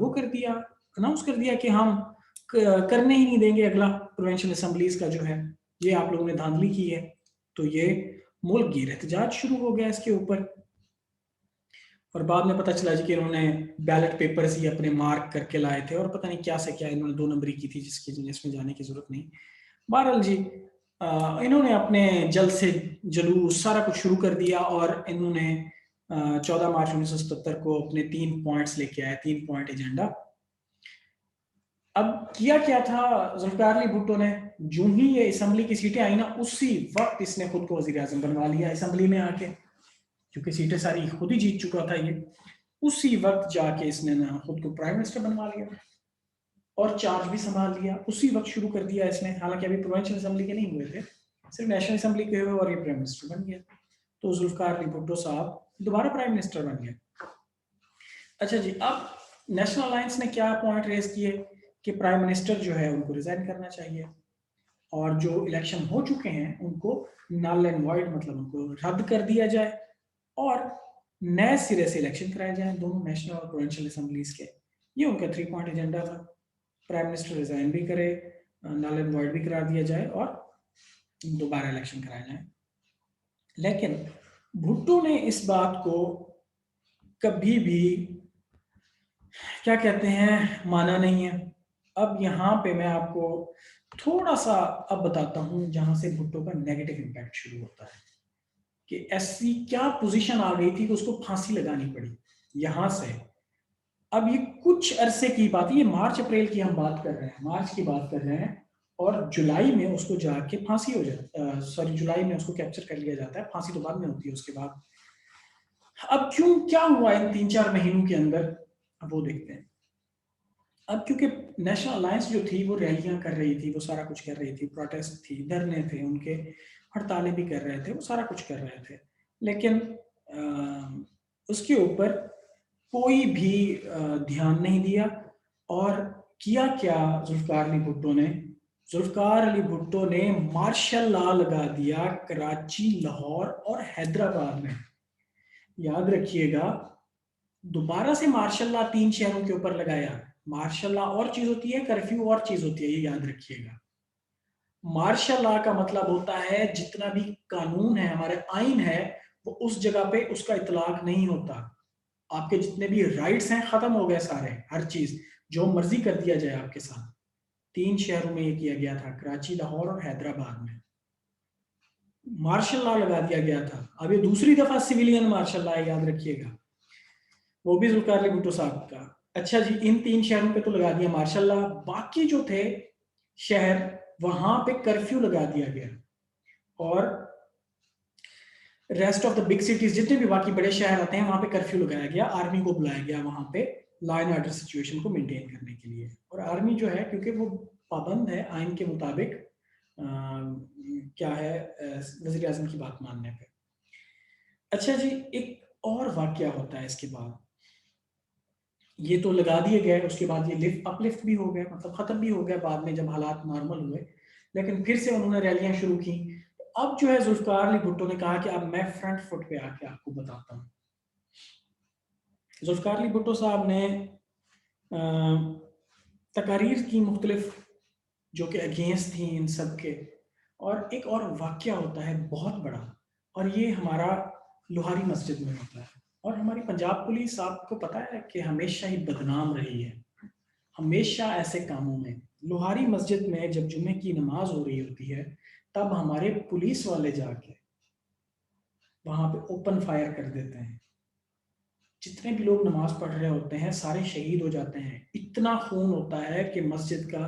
वो कर दिया, अनाउंस कर दिया कि हम करने ही नहीं देंगे अगला प्रोविंशियल असेंबलीज का जो है, ये आप लोगों ने धांधली की है। तो ये मुल्क गिर एहतजाज शुरू हो गया इसके ऊपर। और बाद में पता चला जी कि इन्होंने बैलेट पेपर्स ही अपने मार्क करके लाए थे, और पता नहीं क्या से क्या इन्होंने 2 नंबरी की थी, जिसमें जाने की जरूरत नहीं। बहरहाल जी, इन्होंने अपने जल्द से जुलूस सारा कुछ शुरू कर दिया, और इन्होंने 14 मार्च 1977 को अपने 3 पॉइंट्स लेके आए, 3 पॉइंट एजेंडा। अब किया क्या था जुल्फिकार अली भुट्टो ने, जो ही ये असेंबली की सीटें आई ना, उसी वक्त इसने खुद को वजीर आजम बनवा लिया असेंबली में आके, क्योंकि सीटें सारी खुद ही जीत चुका था ये। उसी वक्त जाके इसने ना खुद को प्राइम मिनिस्टर बनवा लिया, और चार्ज भी संभाल लिया उसी वक्त शुरू कर दिया इसने। हालांकि अभी प्रोविंशियल असेंबली के नहीं हुए थे, सिर्फ नेशनल असेंबली के हुए, और ये प्राइम मिनिस्टर बन गया। तो जुल्फिकार अली भुट्टो साहब दोबारा प्राइम मिनिस्टर बन गए। अच्छा जी, अब नेशनल अलायंस ने क्या पॉइंट रेज किए कि प्राइम मिनिस्टर जो है उनको रिजाइन करना चाहिए, और जो इलेक्शन हो चुके हैं उनको नल एंड वॉइड, मतलब उनको रद्द कर दिया जाए, और नए सिरे से इलेक्शन कराए जाए दोनों नेशनल और प्रोविंशियल असेंबलीज के। ये उनका 3 पॉइंट एजेंडा था। प्राइम मिनिस्टर रिजाइन भी करे, नल एंड वॉइड भी करा दिया जाए, और दोबारा इलेक्शन कराए जाए। लेकिन भुट्टो ने इस बात को कभी भी क्या कहते हैं, माना नहीं है। अब यहाँ पे मैं आपको थोड़ा सा अब बताता हूँ जहां से भुट्टो का नेगेटिव इम्पैक्ट शुरू होता है, कि ऐसी क्या पोजीशन आ गई थी कि उसको फांसी लगानी पड़ी यहां से। अब ये कुछ अरसे की बात है, ये मार्च अप्रैल की हम बात कर रहे हैं, मार्च की बात कर रहे हैं, और जुलाई में उसको जाके फांसी हो जाती, सॉरी जुलाई में उसको कैप्चर कर लिया जाता है, फांसी तो बाद में होती है उसके बाद। अब क्यों, क्या हुआ इन 3-4 महीनों के अंदर, अब वो देखते हैं। अब क्योंकि नेशनल अलायंस जो थी वो रैलियां कर रही थी, वो सारा कुछ कर रही थी, प्रोटेस्ट थी, धरने थे उनके, हड़तालें भी कर रहे थे, वो सारा कुछ कर रहे थे, लेकिन उसके ऊपर कोई भी ध्यान नहीं दिया। और किया क्या जुल्फकार अली भुट्टो ने, जुल्फकार अली भुट्टो ने मार्शल लॉ लगा दिया कराची, लाहौर और हैदराबाद में। याद रखिएगा, दोबारा से मार्शल लॉ 3 शहरों के ऊपर लगाया। मार्शल लॉ और चीज होती है, कर्फ्यू और चीज होती है, ये याद रखिएगा। मार्शल लॉ का मतलब होता है जितना भी कानून है, हमारे आइन है, वो उस जगह पे उसका इतलाक नहीं होता। आपके जितने भी राइट्स हैं खत्म हो गए सारे, हर चीज जो मर्जी कर दिया जाए आपके साथ। 3 शहरों में ये किया गया था, कराची, लाहौर और हैदराबाद में मार्शल लॉ लगा दिया गया था। अब ये दूसरी दफा सिविलियन मार्शल लॉ, याद रखिएगा, वो भी जुल्फकार अली भुट्टो साहब का। अच्छा जी, इन 3 शहरों पे तो लगा दिया मार्शल लॉ, बाकी जो थे शहर वहां पे कर्फ्यू लगा दिया गया। और rest of the big cities, जितने भी बाकी बड़े शहर आते हैं, वहां पे कर्फ्यू लगाया गया, आर्मी को बुलाया गया वहां पे लॉ एंड ऑर्डर सिचुएशन को मेंटेन करने के लिए। और आर्मी जो है, क्योंकि वो पाबंद है आइन के मुताबिक, क्या है, वजीर आजम की बात मानने पे। अच्छा जी, एक और वाकया होता है इसके बाद। ये तो लगा दिए गए, उसके बाद ये लिफ्ट अपलिफ्ट भी हो गया, मतलब खत्म भी हो गया बाद में जब हालात नॉर्मल हुए, लेकिन फिर से उन्होंने रैलियां शुरू की। अब जो है जुल्फकार अली भुट्टो ने कहा कि अब मैं फ्रंट फुट पे आके आपको बताता हूँ। जुल्फकार अली भुट्टो साहब ने तकारीर की मुख्तलिफ, जो कि अगेंस्ट थी इन सब के। और एक और वाक्य होता है बहुत बड़ा, और ये हमारा लोहारी मस्जिद में होता है। और हमारी पंजाब पुलिस, आपको पता है कि हमेशा ही बदनाम रही है, हमेशा ऐसे कामों में। लोहारी मस्जिद में जब जुम्मे की नमाज हो रही होती है, तब हमारे पुलिस वाले जाके वहां पे ओपन फायर कर देते हैं। जितने भी लोग नमाज पढ़ रहे होते हैं सारे शहीद हो जाते हैं। इतना खून होता है कि मस्जिद का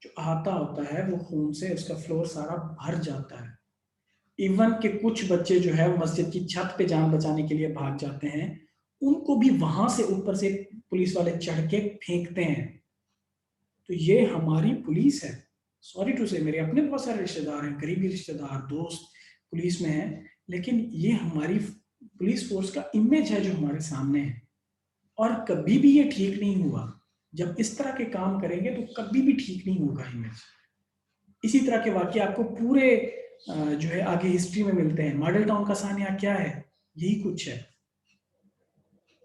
जो अहाता होता है वो खून से, उसका फ्लोर सारा भर जाता है। इवन के कुछ बच्चे जो है वो मस्जिद की छत पे जान बचाने के लिए भाग जाते हैं, उनको भी वहां से ऊपर से पुलिस वाले चढ़ के फेंकते हैं। तो ये हमारी पुलिस है। सॉरी टू से, मेरे अपने बहुत सारे रिश्तेदार हैं, करीबी रिश्तेदार, दोस्त पुलिस में हैं, लेकिन ये हमारी पुलिस फोर्स का इमेज है जो हमारे सामने है। और कभी भी ये ठीक नहीं हुआ। जब इस तरह के काम करेंगे तो कभी भी ठीक नहीं होगा इमेज। इसी तरह के वाक्य आपको पूरे जो है आगे हिस्ट्री में मिलते हैं। मॉडल टाउन का सानिया क्या है, यही कुछ है।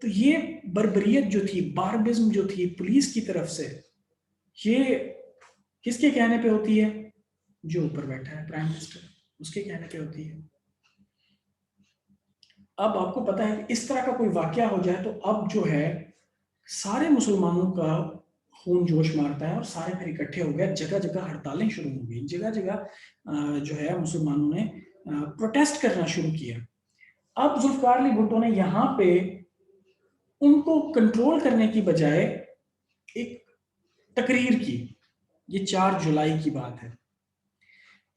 तो ये बर्बरियत जो थी, बार्बिज्म जो थी पुलिस की तरफ से, ये किसके कहने पे होती है? जो ऊपर बैठा है प्राइम मिनिस्टर, उसके कहने पे होती है। अब आपको पता है कि इस तरह का कोई वाकया हो जाए तो अब जो है सारे मुसलमानों का खून जोश मारता है, और सारे फिर इकट्ठे हो गए, जगह जगह हड़तालें शुरू हो गई, जगह जगह जो है मुसलमानों ने प्रोटेस्ट करना शुरू किया। अब जुल्फकार अली भुट्टो ने यहाँ पे उनको कंट्रोल करने की बजाय एक तकरीर की। ये 4 जुलाई की बात है।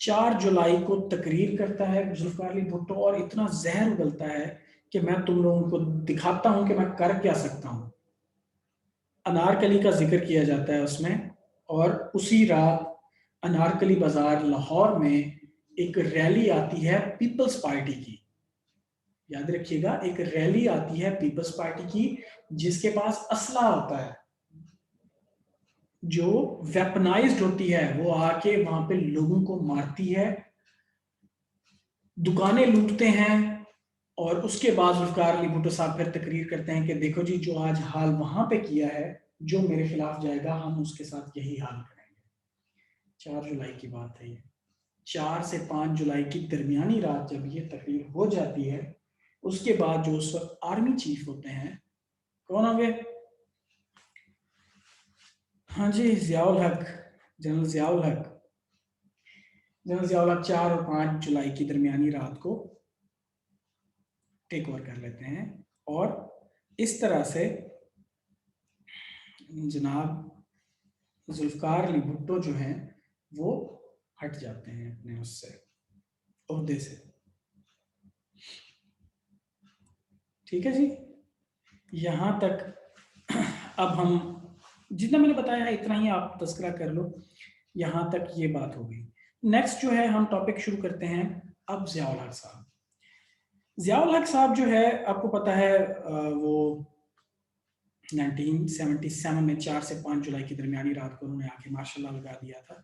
4 जुलाई को तकरीर करता है जुल्फकार अली भुट्टो, और इतना जहर उगलता है कि मैं तुम लोगों को दिखाता हूं कि मैं कर क्या सकता हूं। अनारकली का जिक्र किया जाता है उसमें, और उसी रात अनारकली बाजार लाहौर में एक रैली आती है पीपल्स पार्टी की। याद रखिएगा, एक रैली आती है पीपल्स पार्टी की, जिसके पास असला होता है, जो वेपनाइज्ड होती है, वो आके वहां पे लोगों को मारती है, दुकानें लूटते हैं। और उसके बाद जुल्फकार अली भुट्टो साहब फिर तकरीर करते हैं कि देखो जी, जो आज हाल वहां पे किया है, जो मेरे खिलाफ जाएगा हम उसके साथ यही हाल करेंगे। 4 जुलाई की बात है ये। 4 से 5 जुलाई की दरमियानी रात जब ये तकरीर हो जाती है, उसके बाद जो उस वक्त आर्मी चीफ होते हैं, कौन होंगे? हाँ जी, ज़ियाउल हक, जनरल ज़ियाउल हक, 4 और 5 जुलाई की दरमियानी रात को टेक ओवर कर लेते हैं और इस तरह से जनाब जुल्फ़िकार अली भुट्टो जो हैं वो हट जाते हैं अपने उससे, ओहदे से। ठीक है जी, यहाँ तक अब हम जितना मैंने बताया है इतना ही आप तज़किरा कर लो, यहाँ तक ये बात हो गई। नेक्स्ट जो है हम टॉपिक शुरू करते हैं अब ज़ियाउल हक साहब। ज़ियाउल हक साहब जो है आपको पता है वो 1977 में 4 से 5 जुलाई की दरमियानी रात को उन्होंने आके मार्शल लॉ लगा दिया था।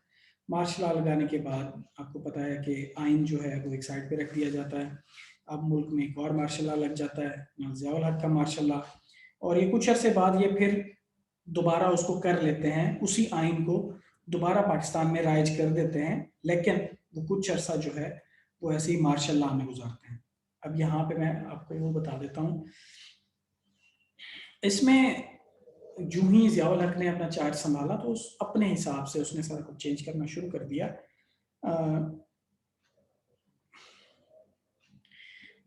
मार्शल लॉ लगाने के बाद आपको पता है कि आइन जो है वो एक साइड पे रख दिया जाता है। अब मुल्क में एक और मार्शल लॉ लग जाता है, ज़ियाउल हक का मार्शल लॉ, और ये कुछ अरसे बाद ये फिर दोबारा उसको कर लेते हैं, उसी आइन को दोबारा पाकिस्तान में राइज कर देते हैं, लेकिन वो कुछ अरसा जो है वो ऐसे ही मार्शल लॉ में गुजारते हैं। अब यहाँ पे मैं आपको वो बता देता हूँ, इसमें यूं ही ज़ियाउल हक ने अपना चार्ज संभाला तो उस अपने हिसाब से उसने सारा कुछ चेंज करना शुरू कर दिया।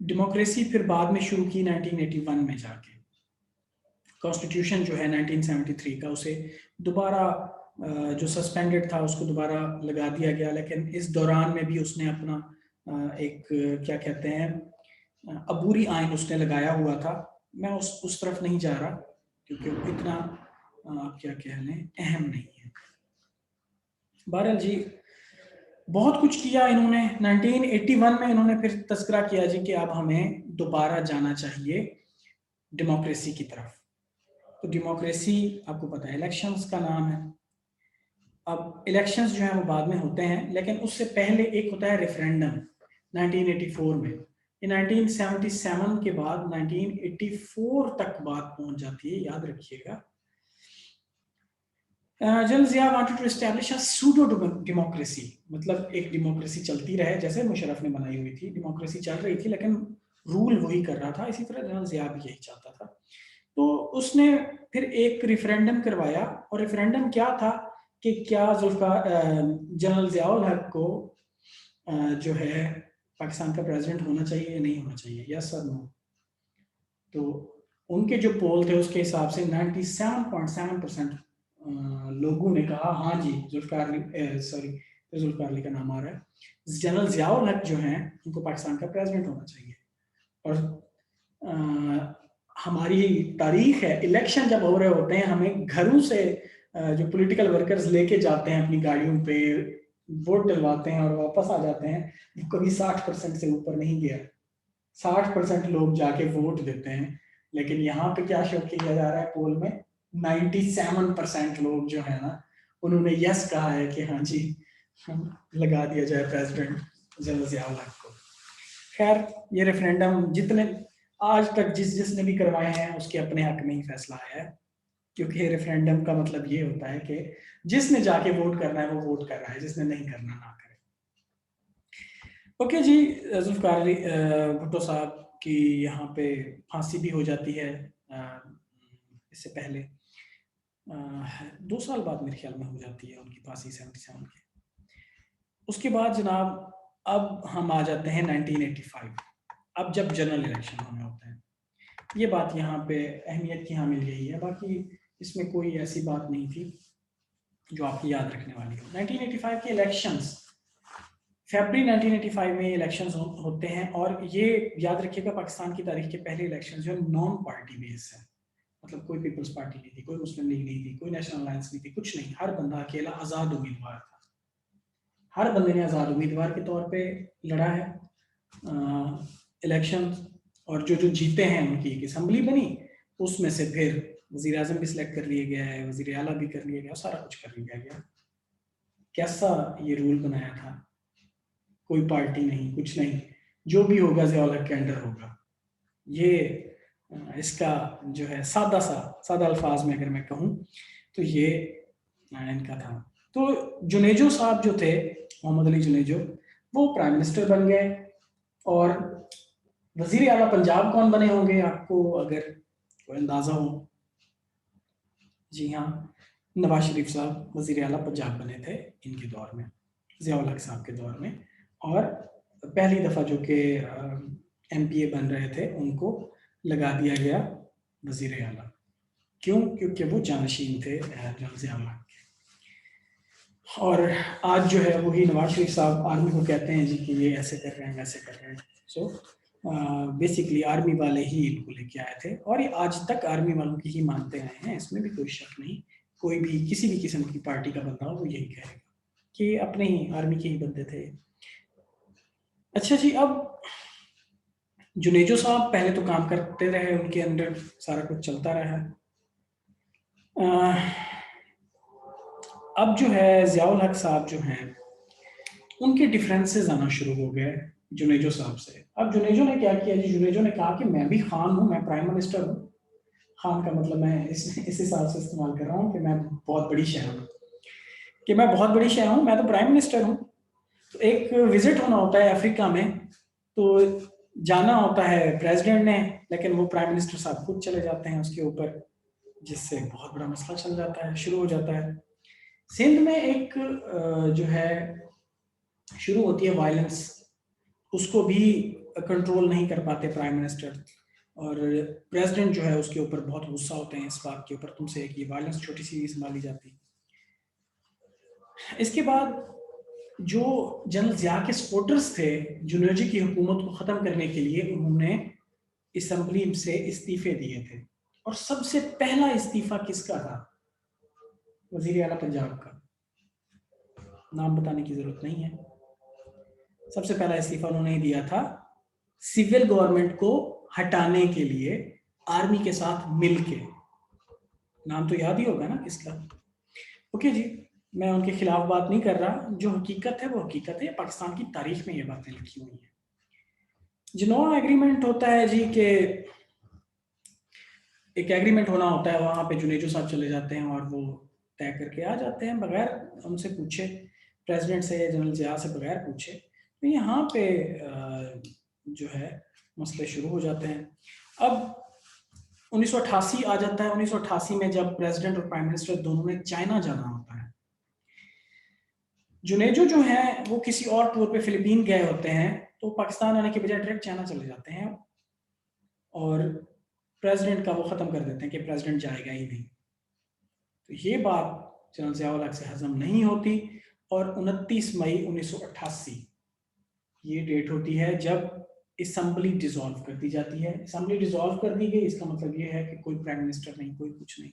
डेमोक्रेसी फिर बाद में शुरू की 1981 में जाके, कॉन्स्टिट्यूशन जो है 1973 का उसे दोबारा जो सस्पेंडेड था उसको दोबारा लगा दिया गया, लेकिन इस दौरान में भी उसने अपना एक क्या कहते हैं अबूरी आइन उसने लगाया हुआ था। मैं उस तरफ नहीं जा रहा क्योंकि वो इतना क्या कह लें अहम नहीं है। बहरहाल जी बहुत कुछ किया इन्होंने। 1981 में इन्होंने फिर तस्करा किया जी कि अब हमें दोबारा जाना चाहिए डेमोक्रेसी की तरफ। तो डेमोक्रेसी आपको पता है इलेक्शंस का नाम है। अब इलेक्शंस जो है वो बाद में होते हैं, लेकिन उससे पहले एक होता है रेफरेंडम 1984 में। ये 1977 के बाद 1984 तक बात पहुंच जाती है, याद रखिएगा। General Zia wanted to establish a pseudo democracy, मतलब एक डेमोक्रेसी चलती रहे जैसे मुशर्रफ ने बनाई हुई थी, डेमोक्रेसी चल रही थी लेकिन रूल वही कर रहा था। इसी तरह जनरल ज़िया भी यही चाहता था। तो उसने फिर एक रेफरेंडम करवाया, और रेफरेंडम क्या था कि क्या जनरल ज़ियाउल हक को जो है पाकिस्तान का प्रेसिडेंट होना चाहिए या नहीं होना चाहिए, यस और नो। तो उनके जो पोल थे उसके हिसाब से 97.7% लोगों ने कहा हाँ जी जुल्फ़िकार अली का नाम आ रहा है, जनरल ज़ियाउल हक जो हैं उनको पाकिस्तान का प्रेसिडेंट होना चाहिए। और हमारी तारीख है, इलेक्शन जब हो रहे होते हैं हमें घरों से जो पॉलिटिकल वर्कर्स लेके जाते हैं अपनी गाड़ियों पे, वोट डलवाते हैं और वापस आ जाते हैं, वो कभी 60% से ऊपर नहीं गया। 60% लोग जाके वोट देते हैं, लेकिन यहाँ पे क्या शो किया जा रहा है पोल में, 97% लोग जो है ना उन्होंने यस कहा है कि हाँ जी लगा दिया जाए प्रेसिडेंट जनरल ज़ियाउल हक को। खैर ये रेफरेंडम जितने आज तक जिसने भी करवाए हैं उसके अपने हक में ही फैसला आया है, क्योंकि रेफरेंडम का मतलब ये होता है कि जिसने जाके वोट करना है वो वोट कर रहा है, जिसने नहीं करना ना करे। ओके जी, जुल्फ़िकार अली भुट्टो साहब की यहाँ पे फांसी भी हो जाती है इससे पहले 2 साल बाद मेरे ख्याल में हो जाती है उनकी फांसी 77 की। उसके बाद जनाब अब हम आ जाते हैं 1985, अब जब जनरल इलेक्शन होने होते हैं। ये बात यहाँ पे अहमियत यहाँ मिल गई है, बाकी इसमें कोई ऐसी बात नहीं थी जो आपकी याद रखने वाली हो। 1985 के इलेक्शंस, फरवरी 1985 में इलेक्शंस होते हैं, और ये याद रखिएगा पाकिस्तान की तारीख के पहले इलेक्शंस जो नॉन पार्टी बेस है, मतलब कोई पीपल्स पार्टी नहीं थी, कोई मुस्लिम लीग नहीं थी, कोई नेशनल अलायंस नहीं थी, कुछ नहीं, हर बंदा अकेला आज़ाद उम्मीदवार था। हर बंदे ने आज़ाद उम्मीदवार के तौर पे लड़ा है इलेक्शन, और जो जो जीते हैं उनकी एक असम्बली बनी, उसमें से फिर वज़ीर आज़म भी सिलेक्ट कर लिया गया है, वज़ीर आला भी कर लिया गया, सारा कुछ कर लिया गया। कैसा ये रूल बनाया था, कोई पार्टी नहीं, कुछ नहीं, जो भी होगा ज़ियाउल हक के अंडर होगा। ये इसका जो है सादा अल्फाज में अगर मैं कहूँ तो ये इनका था। तो जुनेजो साहब जो थे, मोहम्मद अली जुनेजो, वो प्राइम मिनिस्टर बन गए। और वजीर आला पंजाब कौन बने होंगे आपको अगर कोई अंदाजा हो? जी हाँ, नवाज शरीफ साहब वज़ीर आला पंजाब बने थे इनके दौर में, ज़िया-उल हक साहब के दौर में, और पहली दफ़ा जो कि MPA बन रहे थे उनको लगा दिया गया वज़ीर आला। क्यों? क्योंकि वो जानशीन थे जनरल ज़िया-उल हक के। और आज जो है वही नवाज शरीफ साहब आर्मी को कहते हैं जी कि ये ऐसे कर रहे हैं, वैसे कर रहे हैं। सो बेसिकली आर्मी वाले ही इनको लेके आए थे, और ये आज तक आर्मी वालों की ही मानते आए हैं, इसमें भी कोई शक नहीं। कोई भी किसी भी किस्म की पार्टी का बंदा हो वो यही कहेगा कि अपने ही आर्मी के ही बंदे थे। अच्छा जी, अब जुनेजो साहब पहले तो काम करते रहे, उनके अंडर सारा कुछ चलता रहा। अब जो है ज़िया-उल हक साहब जो हैं उनके डिफरेंसेस आना शुरू हो गए जुनेजो साहब से। अब जुनेजो ने क्या किया जी, जुनेजो ने कहा कि मैं भी खान हूँ, मैं प्राइम मिनिस्टर हूँ। खान का मतलब मैं इस हिसाब से इस्तेमाल कर रहा हूँ कि मैं बहुत बड़ी शह हूँ, कि मैं बहुत बड़ी शह हूँ, मैं तो प्राइम मिनिस्टर हूँ। तो एक विजिट होना होता है अफ्रीका में, तो जाना होता है प्रेसिडेंट ने, लेकिन वो प्राइम मिनिस्टर साहब खुद चले जाते हैं उसके ऊपर, जिससे बहुत बड़ा मसला चल जाता है, शुरू हो जाता है। सिंध में एक जो है शुरू होती है वायलेंस, उसको भी कंट्रोल नहीं कर पाते प्राइम मिनिस्टर, और प्रेसिडेंट जो है उसके ऊपर बहुत गुस्सा होते हैं इस बात के ऊपर, तुमसे एक ये वायलेंस छोटी सी नहीं संभाली जाती। इसके बाद जो जनरल ज़िया के सपोर्टर्स थे जुनेजो की हुकूमत को ख़त्म करने के लिए, उन्होंने असेंबली से इस्तीफे दिए थे। और सबसे पहला इस्तीफा किसका था? वज़ीर आला पंजाब का। नाम बताने की ज़रूरत नहीं है। सबसे पहला इस्तीफा उन्होंने दिया था सिविल गवर्नमेंट को हटाने के लिए, आर्मी के साथ मिलके। नाम तो याद ही होगा ना किसका? ओके जी, मैं उनके खिलाफ बात नहीं कर रहा, जो हकीकत है वो हकीकत है, पाकिस्तान की तारीख में ये बातें लिखी हुई हैं। जिनोआ एग्रीमेंट होता है जी कि एक एग्रीमेंट होना होता है, वहाँ पे जुनेजो साहब चले जाते हैं और वो तय करके आ जाते हैं बगैर उनसे पूछे, प्रेसिडेंट से या जनरल ज़िया से बगैर पूछे। तो यहाँ पे जो है मसले शुरू हो जाते हैं। अब 1988 आ जाता है। 1988 में जब प्रेसिडेंट और प्राइम मिनिस्टर दोनों ने चाइना जाना होता है, जुनेजो जो है वो किसी और टूर पे फिलीपीन गए होते हैं, तो पाकिस्तान आने के बजाय डायरेक्ट चाइना चले जाते हैं, और प्रेसिडेंट का वो ख़त्म कर देते हैं कि प्रेसिडेंट जाएगा ही नहीं। तो ये बात जनरल ज़िया-उल हक से हजम नहीं होती, और 29 मई 1988 ये डेट होती है जब असेंबली डिसॉल्व कर दी जाती है। असेंबली डिसॉल्व कर दी गई, इसका मतलब ये है कि कोई प्राइम मिनिस्टर नहीं, कोई कुछ नहीं।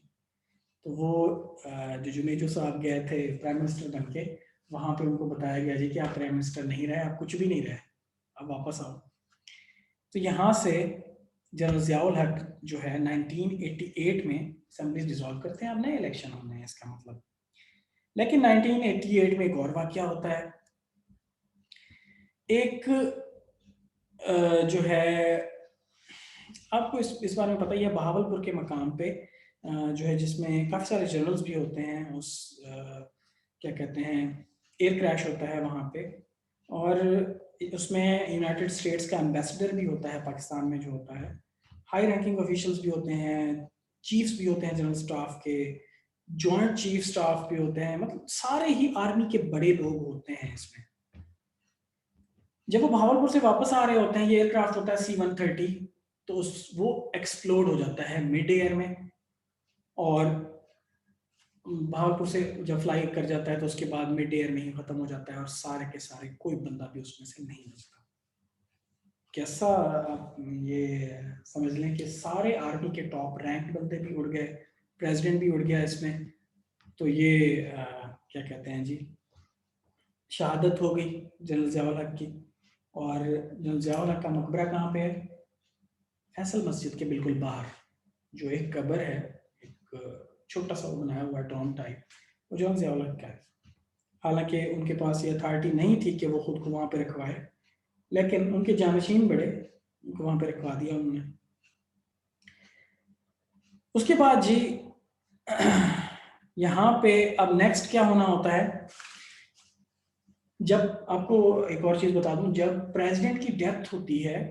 तो वो जो जुनेजो साहब गए थे प्राइम मिनिस्टर बन के, वहाँ पे उनको बताया गया जी कि आप प्राइम मिनिस्टर नहीं रहे, आप कुछ भी नहीं रहे, अब वापस आओ। तो यहाँ से जनरल ज़िया-उल हक जो है 1988 में असेंबली डिसॉल्व करते हैं, अब नए इलेक्शन होने हैं इसका मतलब। लेकिन 1988 में एक और वाकया होता है। एक जो है आपको इस बारे में पता ही है, बहावलपुर के मकाम पे जो है जिसमें काफ़ी सारे जनरल्स भी होते हैं, उस क्या कहते हैं, एयर क्रैश होता है वहाँ पे, और उसमें यूनाइटेड स्टेट्स का एम्बेसडर भी होता है पाकिस्तान में जो होता है, हाई रैंकिंग ऑफिशियल्स भी होते हैं, चीफ्स भी होते हैं जनरल स्टाफ के, जॉइंट चीफ स्टाफ भी होते हैं, मतलब सारे ही आर्मी के बड़े लोग होते हैं इसमें। जब वो बहावलपुर से वापस आ रहे होते हैं, ये एयरक्राफ्ट होता है C-130, तो वो एक्सप्लोड हो जाता है मिड एयर में, और बहावलपुर से जब फ्लाई कर जाता है तो उसके बाद मिड एयर में ही खत्म हो जाता है, और सारे के सारे कोई बंदा भी उसमें से नहीं बचता। कैसा आप ये समझ लें कि सारे आर्मी के टॉप रैंक बंदे भी उड़ गए, प्रेसिडेंट भी उड़ गया इसमें। तो ये क्या कहते हैं जी, शहादत हो गई जनरल ज़िया-उल हक की। और जनरल ज़िया-उल हक का मकबरा कहाँ पे है? फैसल मस्जिद के बिल्कुल बाहर जो एक कब्र है, एक छोटा सा बनाया हुआ टॉम टाइप, वो जनरल ज़िया-उल हक का है। हालांकि उनके पास ये अथॉरिटी नहीं थी कि वो खुद को वहाँ पे रखवाए, लेकिन उनके जानशीन बड़े, उनको वहाँ पे रखवा दिया उन्होंने। उसके बाद जी यहाँ पे अब नेक्स्ट क्या होना होता है, जब आपको एक और चीज बता दूं, जब प्रेसिडेंट की डेथ होती है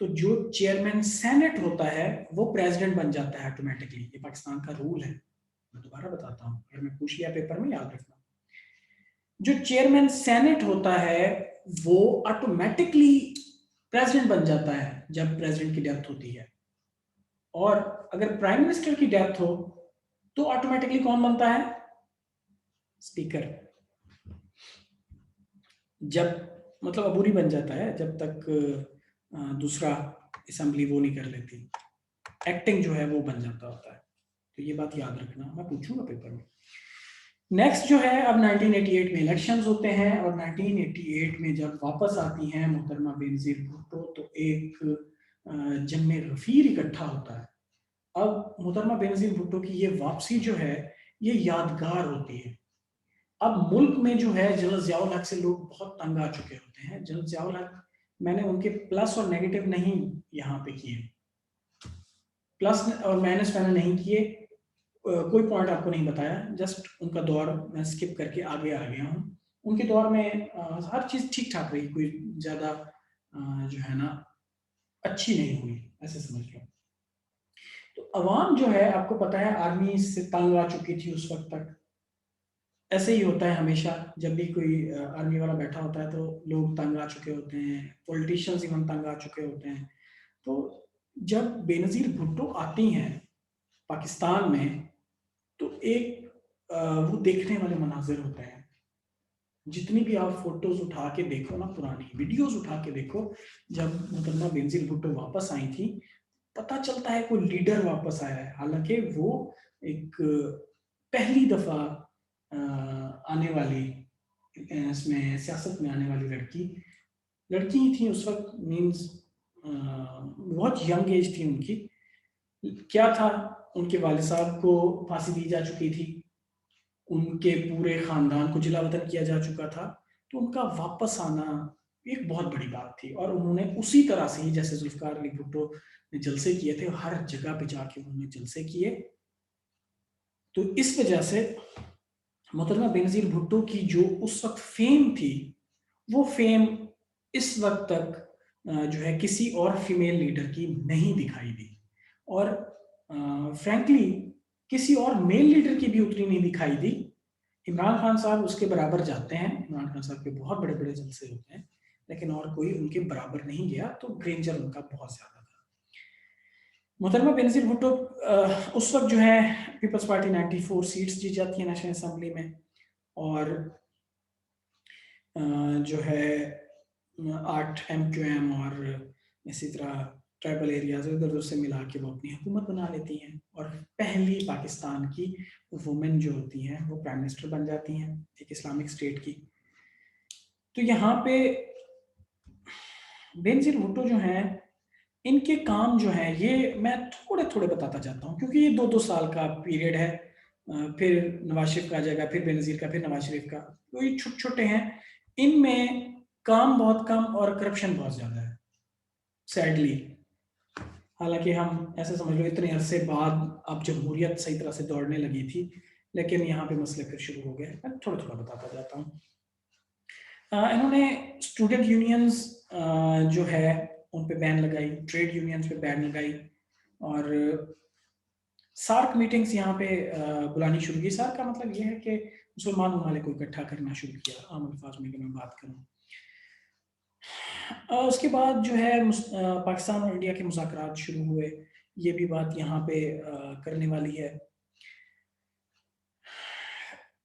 तो जो चेयरमैन सेनेट होता है वो प्रेसिडेंट बन जाता है ऑटोमेटिकली, ये पाकिस्तान का रूल है। मैं दोबारा बताता हूँ, अगर मैं पूछ लिया पेपर में याद रखना। जो चेयरमैन सेनेट होता है वो ऑटोमेटिकली प्रेसिडेंट बन जाता है जब प्रेसिडेंट की डेथ होती है, और अगर प्राइम मिनिस्टर की डेथ हो तो ऑटोमेटिकली कौन बनता है? स्पीकर। जब मतलब अबूरी बन जाता है जब तक दूसरा असेंबली वो नहीं कर लेती, एक्टिंग जो है वो बन जाता होता है। तो ये बात याद रखना, मैं पूछूंगा पेपर में। नेक्स्ट जो है, अब 1988 में इलेक्शंस होते हैं, और 1988 में जब वापस आती हैं मोहतरमा बेनजीर भुट्टो तो एक जम्मे गफीर इकट्ठा होता है। अब मोहतरमा बेनजीर भुट्टो की ये वापसी जो है ये यादगार होती है। अब मुल्क में जो है जनरल ज़ियाउल हक से लोग बहुत तंग आ चुके होते हैं। जनरल ज़ियाउल हक, मैंने उनके प्लस और नेगेटिव नहीं यहाँ पे किए, प्लस और माइनस मैंने नहीं किए, कोई पॉइंट आपको नहीं बताया, जस्ट उनका दौर मैं स्किप करके आगे आ गया हूँ। उनके दौर में हर चीज़ ठीक ठाक रही, कोई ज़्यादा जो है ना अच्छी नहीं हुई, ऐसे समझ लो। तो अवाम जो है, आपको पता है आर्मी से तंग आ चुकी थी उस वक्त तक। ऐसे ही होता है हमेशा, जब भी कोई आर्मी वाला बैठा होता है तो लोग तंग आ चुके होते हैं, पॉलिटिशियंस इवन तंग आ चुके होते हैं। तो जब बेनज़ीर भुट्टो आती हैं पाकिस्तान में तो एक वो देखने वाले मनाजिर होते हैं। जितनी भी आप फोटोज उठा के देखो ना, पुरानी वीडियोस उठा के देखो, जब मोहतरमा बेनज़ीर भुट्टो वापस आई थी पता चलता है कोई लीडर वापस आया है। हालांकि वो एक पहली दफा आने वाली इसमें सियासत में आने वाली लड़की ही थी उस वक्त, मीन्स बहुत यंग एज थी उनकी। क्या था, उनके वालिद साहब को फांसी दी जा चुकी थी, उनके पूरे खानदान को जिलावतन किया जा चुका था, तो उनका वापस आना एक बहुत बड़ी बात थी। और उन्होंने उसी तरह से ही जैसे जुल्फकार अली भुट्टो ने जलसे किए थे, हर जगह पे जाके उन्होंने जलसे किए। तो इस वजह से मोहतरमा बेनज़ीर भुट्टो की जो उस वक्त फेम थी, वो फेम इस वक्त तक जो है किसी और फीमेल लीडर की नहीं दिखाई दी, और फ्रैंकली किसी और मेल लीडर की भी उतनी नहीं दिखाई दी। इमरान खान साहब उसके बराबर जाते हैं, इमरान खान साहब के बहुत बड़े बड़े जलसे होते हैं, लेकिन और कोई उनके बराबर नहीं गया, तो ग्रेंजर उनका बहुत ज्यादा था। मोहतरमा बेनज़ीर भुट्टो उस वक्त जो है पीपल्स पार्टी 94 सीट्स जीत जाती है नेशनल असेंबली में, और जो है 8 MQM और इसी तरह ट्राइबल एरियाज इधर उधर से मिला के वो अपनी हुकूमत बना लेती हैं, और पहली पाकिस्तान की वुमेन जो होती हैं वो प्राइम मिनिस्टर बन जाती हैं एक इस्लामिक स्टेट की। तो यहाँ पे बेनज़ीर भुट्टो जो हैं, इनके काम जो हैं ये मैं थोड़े थोड़े बताता जाता हूँ, क्योंकि ये 2-2 साल का पीरियड है। फिर नवाज शरीफ का आ जाएगा, फिर बेनज़ीर का, फिर नवाज शरीफ का, तो ये छोटे छोटे हैं। इनमें काम बहुत कम और करप्शन बहुत ज्यादा है, सैडली। हालांकि हम ऐसे समझ लो इतने अरसे बाद अब जमहूरियत सही तरह से दौड़ने लगी थी, लेकिन यहाँ पे मसले फिर शुरू हो गए। मैं थोड़ा थोड़ा बताता जाता हूँ। इन्होंने स्टूडेंट यूनियंस जो है उन पे बैन लगाई, ट्रेड यूनियंस पे बैन लगाई, और सार्क मीटिंग्स यहाँ पे बुलानी शुरू की। सार्क का मतलब ये है कि मुसलमान ममालिक को इकट्ठा करना शुरू किया, आम अल्फाज में मैं बात करूँ। उसके बाद जो है पाकिस्तान और इंडिया के मुज़ाकरात शुरू हुए, ये भी बात यहाँ पे करने वाली है।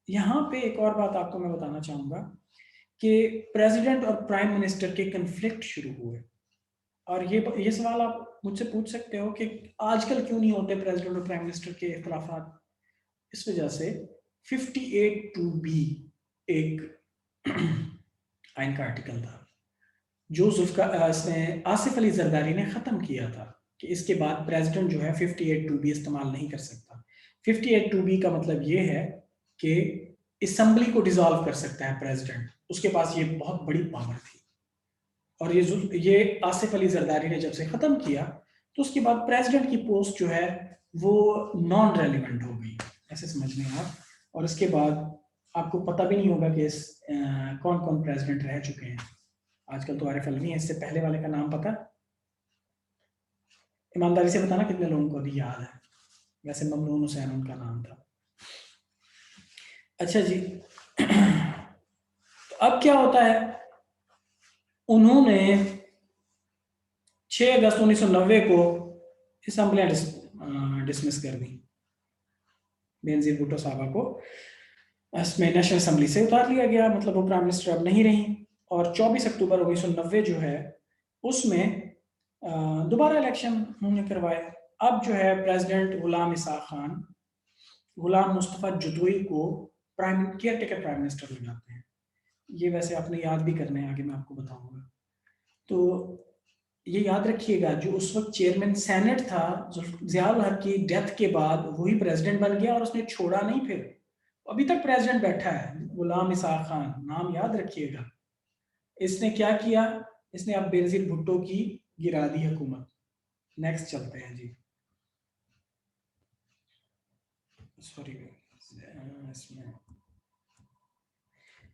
यहाँ पे एक और बात आपको मैं बताना चाहूँगा कि प्रेसिडेंट और प्राइम मिनिस्टर के कन्फ्लिक्ट शुरू हुए, और ये सवाल आप मुझसे पूछ सकते हो कि आजकल क्यों नहीं होते प्रेसिडेंट और प्राइम मिनिस्टर के इख्तलाफात। इस वजह से 58(2)B एक आइन का आर्टिकल था जो इसने आसिफ अली जरदारी ने ख़त्म किया था, कि इसके बाद प्रेसिडेंट जो है 58(2)B इस्तेमाल नहीं कर सकता। 58(2)B का मतलब ये है कि असेंबली को डिसॉल्व कर सकता है प्रेसिडेंट, उसके पास ये बहुत बड़ी पावर थी। और ये आसिफ अली जरदारी ने जब से ख़त्म किया तो उसके बाद प्रेसिडेंट की पोस्ट जो है वो नॉन रेलिवेंट हो गई, ऐसे समझ लें आप। और इसके बाद आपको पता भी नहीं होगा कि कौन कौन प्रेसिडेंट रह चुके हैं। आजकल तो आरिफ अलवी है, इससे पहले वाले का नाम पता? ईमानदारी से बताना कितने लोगों को अभी याद है? वैसे ममनून हुसैन उनका नाम था। अच्छा जी, तो अब क्या होता है, उन्होंने 6 अगस्त 1990 को असम्बलियां डिसमिस कर दी। बेनजीर भुट्टो साहबा को इसमें नेशनल असम्बली से उतार लिया गया, मतलब वो प्राइम मिनिस्टर अब नहीं रही। और 24 अक्टूबर 1990 जो है उसमें दोबारा इलेक्शन उन्होंने करवाए। अब जो है प्रेसिडेंट गुलाम इसाक खान गुलाम मुस्तफ़ा जदोई को केयर टेकर प्राइम मिनिस्टर लगाते हैं। ये वैसे आपने याद भी करना है, आगे मैं आपको बताऊंगा। तो ये याद रखिएगा, जो उस वक्त चेयरमैन सेनेट था ज़ियाउल हक की डेथ के बाद वही प्रेसिडेंट बन गया, और उसने छोड़ा नहीं। फिर अभी तक प्रेसिडेंट बैठा है गुलाम इसाक खान, नाम याद रखिएगा। इसने क्या किया, इसने अब बेनजीर भुट्टो की गिरा दी हुकूमत। नेक्स्ट चलते हैं जी, सॉरी इसमें,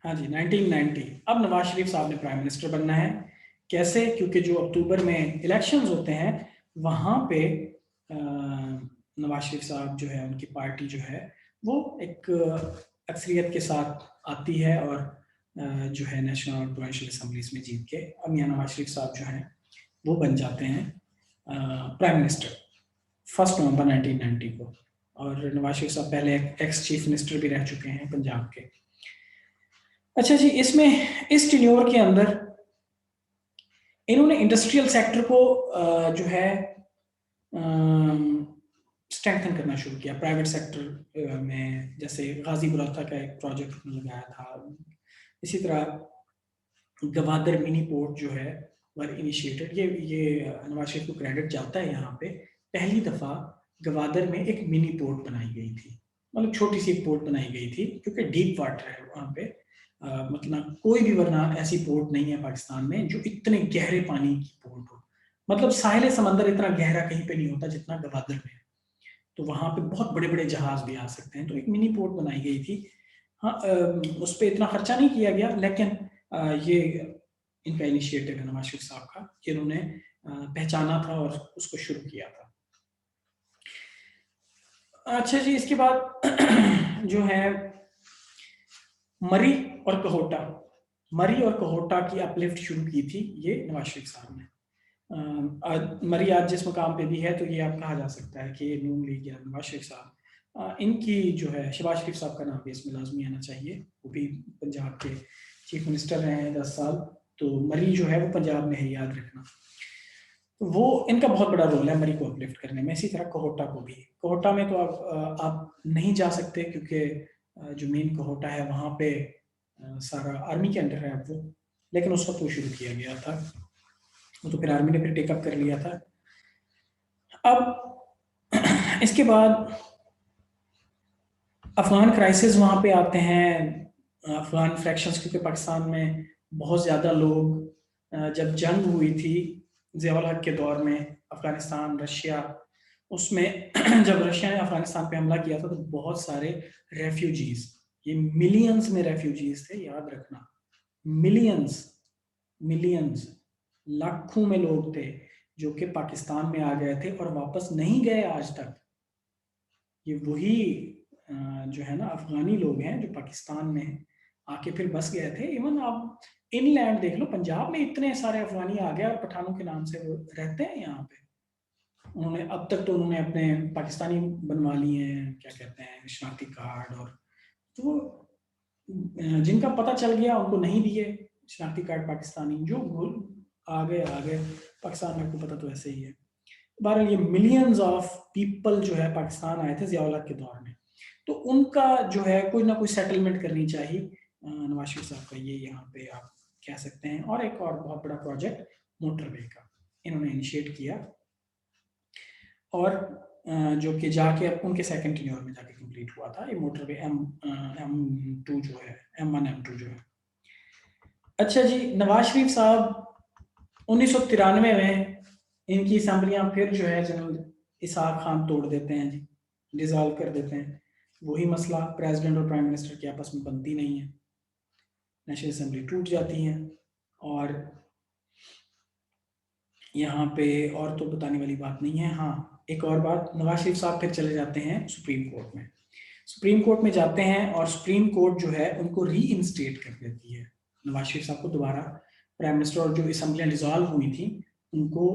हाँ जी 1990। अब नवाज शरीफ साहब ने प्राइम मिनिस्टर बनना है। कैसे? क्योंकि जो अक्टूबर में इलेक्शंस होते हैं वहाँ पे नवाज शरीफ साहब जो है, उनकी पार्टी जो है वो एक अक्सरियत के साथ आती है और जो है नेशनल और प्रोविंशियल असम्बलीज में जीत के अब मियां नवाज शरीफ साहब जो हैं वो बन जाते हैं प्राइम मिनिस्टर 1 नवंबर 1990 को। और नवाज शरीफ साहब पहले एक्स चीफ मिनिस्टर भी रह चुके हैं पंजाब के। अच्छा जी, इसमें इस टेन्योर के अंदर इन्होंने इंडस्ट्रियल सेक्टर को जो है स्ट्रेंथन करना शुरू किया। प्राइवेट सेक्टर में जैसे गाजी बुराता का एक प्रोजेक्ट उन्होंने लगाया था, इसी तरह गवादर मिनी पोर्ट जो है वर इनिशिएटेड। ये नवाज शरीफ को क्रेडिट जाता है यहाँ पे। पहली दफ़ा गवादर में एक मिनी पोर्ट बनाई गई थी, मतलब छोटी सी पोर्ट बनाई गई थी, क्योंकि डीप वाटर है वहाँ पे। मतलब कोई भी वरना ऐसी पोर्ट नहीं है पाकिस्तान में जो इतने गहरे पानी की पोर्ट हो। मतलब साहिल समंदर इतना गहरा कहीं पे नहीं होता जितना गवादर में है। तो वहां पे बहुत बड़े बड़े जहाज भी आ सकते हैं, तो एक मिनी पोर्ट बनाई गई थी। हाँ, उस पर इतना खर्चा नहीं किया गया, लेकिन ये इनका इनिशिएटिव है नवाज शरीफ साहब का, जिन्होंने पहचाना था और उसको शुरू किया था। अच्छा जी, इसके बाद जो है मरी और कहोटा, मरी और कहोटा की अपलिफ्ट शुरू की थी ये नवाज शरीफ साहब ने। मरी आज जिस मुकाम पे भी है, तो ये आप कहा जा सकता है कि ये नून लीग या नवाज शरीफ साहब, इनकी जो है शहबाज शरीफ साहब का नाम भी इसमें लाजमी आना चाहिए। वो भी पंजाब के चीफ मिनिस्टर रहे हैं 10 साल, तो मरी जो है वो पंजाब में है, याद रखना। तो वो इनका बहुत बड़ा रोल है मरी को अपलिफ्ट करने में। इसी तरह कोहोटा को भी, कोहोटा में तो आप नहीं जा सकते, क्योंकि जो मेन कोहोटा है वहाँ पे सारा आर्मी के अंडर है वो, लेकिन उस वक्त वो शुरू किया गया था, वो तो फिर आर्मी ने फिर टेकअप कर लिया था। अब इसके बाद अफगान क्राइसिस वहाँ पे आते हैं, अफगान फ्रैक्शंस, क्योंकि पाकिस्तान में बहुत ज़्यादा लोग, जब जंग हुई थी ज़ियाउल हक के दौर में, अफगानिस्तान रशिया, उसमें जब रशिया ने अफगानिस्तान पे हमला किया था तो बहुत सारे रेफ्यूजीज, ये मिलियंस में रेफ्यूजीज थे, याद रखना, मिलियंस, मिलियंस, लाखों में लोग थे जो कि पाकिस्तान में आ गए थे और वापस नहीं गए आज तक। ये वही जो है ना अफगानी लोग हैं जो पाकिस्तान में आके फिर बस गए थे। इवन आप इनलैंड देख लो, पंजाब में इतने सारे अफगानी आ गए और पठानों के नाम से वो रहते हैं यहाँ पे। उन्होंने अब तक तो उन्होंने अपने पाकिस्तानी बनवा लिए हैं, क्या कहते हैं, शनाख्ती कार्ड, और तो जिनका पता चल गया उनको नहीं दिए शनाख्ती कार्ड पाकिस्तानी, जो आ गए पाकिस्तान में, आपको पता तो ऐसे ही है। बहरहाल ये मिलियंस ऑफ पीपल जो है पाकिस्तान आए थे ज़ियाउल हक के दौर में, तो उनका जो है कोई ना कोई सेटलमेंट करनी चाहिए नवाज शरीफ साहब का, ये यहाँ पे आप कह सकते हैं। और एक और बहुत बड़ा प्रोजेक्ट मोटरवे का इन्होंने इनिशिएट किया, और जो कि जाके अब उनके सेकंड टेन्योर में जाके कंप्लीट हुआ था ये मोटरवे M2 जो है, M1 M2 जो है। अच्छा जी, नवाज शरीफ साहब 1993 में इनकी असम्बलियां फिर जो है जनरल इसाक खान तोड़ देते हैं जी, डिसॉल्व कर देते हैं। वही मसला, प्रेसिडेंट और प्राइम मिनिस्टर की आपस में बनती नहीं है, नेशनल असम्बली टूट जाती है। और यहाँ पे और तो बताने वाली बात नहीं है। हाँ, एक और बात, नवाज शरीफ साहब फिर चले जाते हैं सुप्रीम कोर्ट में। सुप्रीम कोर्ट में जाते हैं और सुप्रीम कोर्ट जो है उनको री इंस्टेट कर देती है। नवाज शरीफ साहब को दोबारा प्राइम मिनिस्टर, और जो असम्बलियाँ डिसॉल्व हुई थी उनको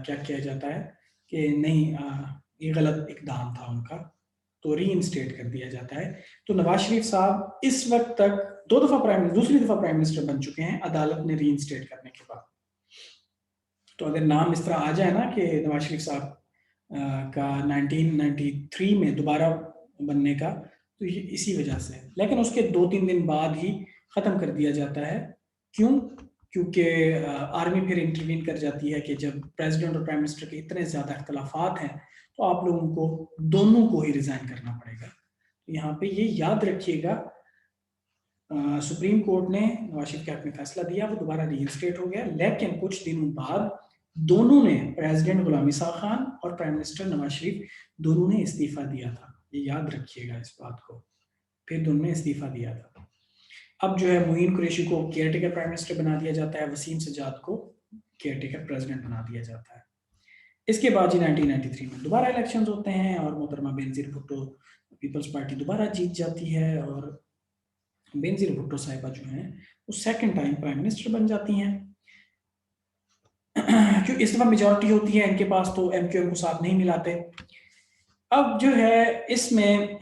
क्या किया जाता है कि नहीं, ये गलत इकदाम था उनका, तो री इंस्टेट कर दिया जाता है। तो नवाज शरीफ साहब इस वक्त तक दूसरी दफा प्राइम मिनिस्टर बन चुके हैं अदालत ने री इंस्टेट करने के बाद। तो अगर नाम इस तरह आ जाए ना कि नवाज शरीफ साहब का 1993 में दोबारा बनने का, तो ये इसी वजह से। लेकिन उसके 2-3 दिन बाद ही ख़त्म कर दिया जाता है। क्यों? क्योंकि आर्मी फिर इंटरवीन कर जाती है कि जब प्रेसिडेंट और प्राइम मिनिस्टर के इतने ज़्यादा इख्तलाफात हैं तो आप लोगों को दोनों को ही रिज़ाइन करना पड़ेगा। तो यहाँ पे ये याद रखिएगा, सुप्रीम कोर्ट ने नवाज शरीफ के हक में फैसला दिया, वो दोबारा रीइंस्टेट हो गया। लेकिन कुछ दिनों बाद दोनों ने, प्रेसिडेंट गुलाम ईसा खान और प्राइम मिनिस्टर नवाज शरीफ, दोनों ने इस्तीफा दिया था। ये याद रखिएगा इस बात को, फिर दोनों ने इस्तीफा दिया था। अब जो है मुइन कुरैशी को केयर टेकर प्राइम मिनिस्टर बना दिया जाता है, वसीम सज्जाद को केयर टेकर प्रेसिडेंट बना दिया जाता है। इसके बाद जी 1993 में दोबारा इलेक्शन होते हैं और मोहतरमा बेनजीर भुट्टो पीपल्स पार्टी दोबारा जीत जाती है, और बेनजीर भुट्टो साहिबा जो हैं वो सेकंड टाइम प्राइम मिनिस्टर बन जाती हैं। क्यों? इस दफा मेजॉरिटी होती है इनके पास, तो एमक्यूएम को साथ नहीं मिलाते। अब जो है इसमें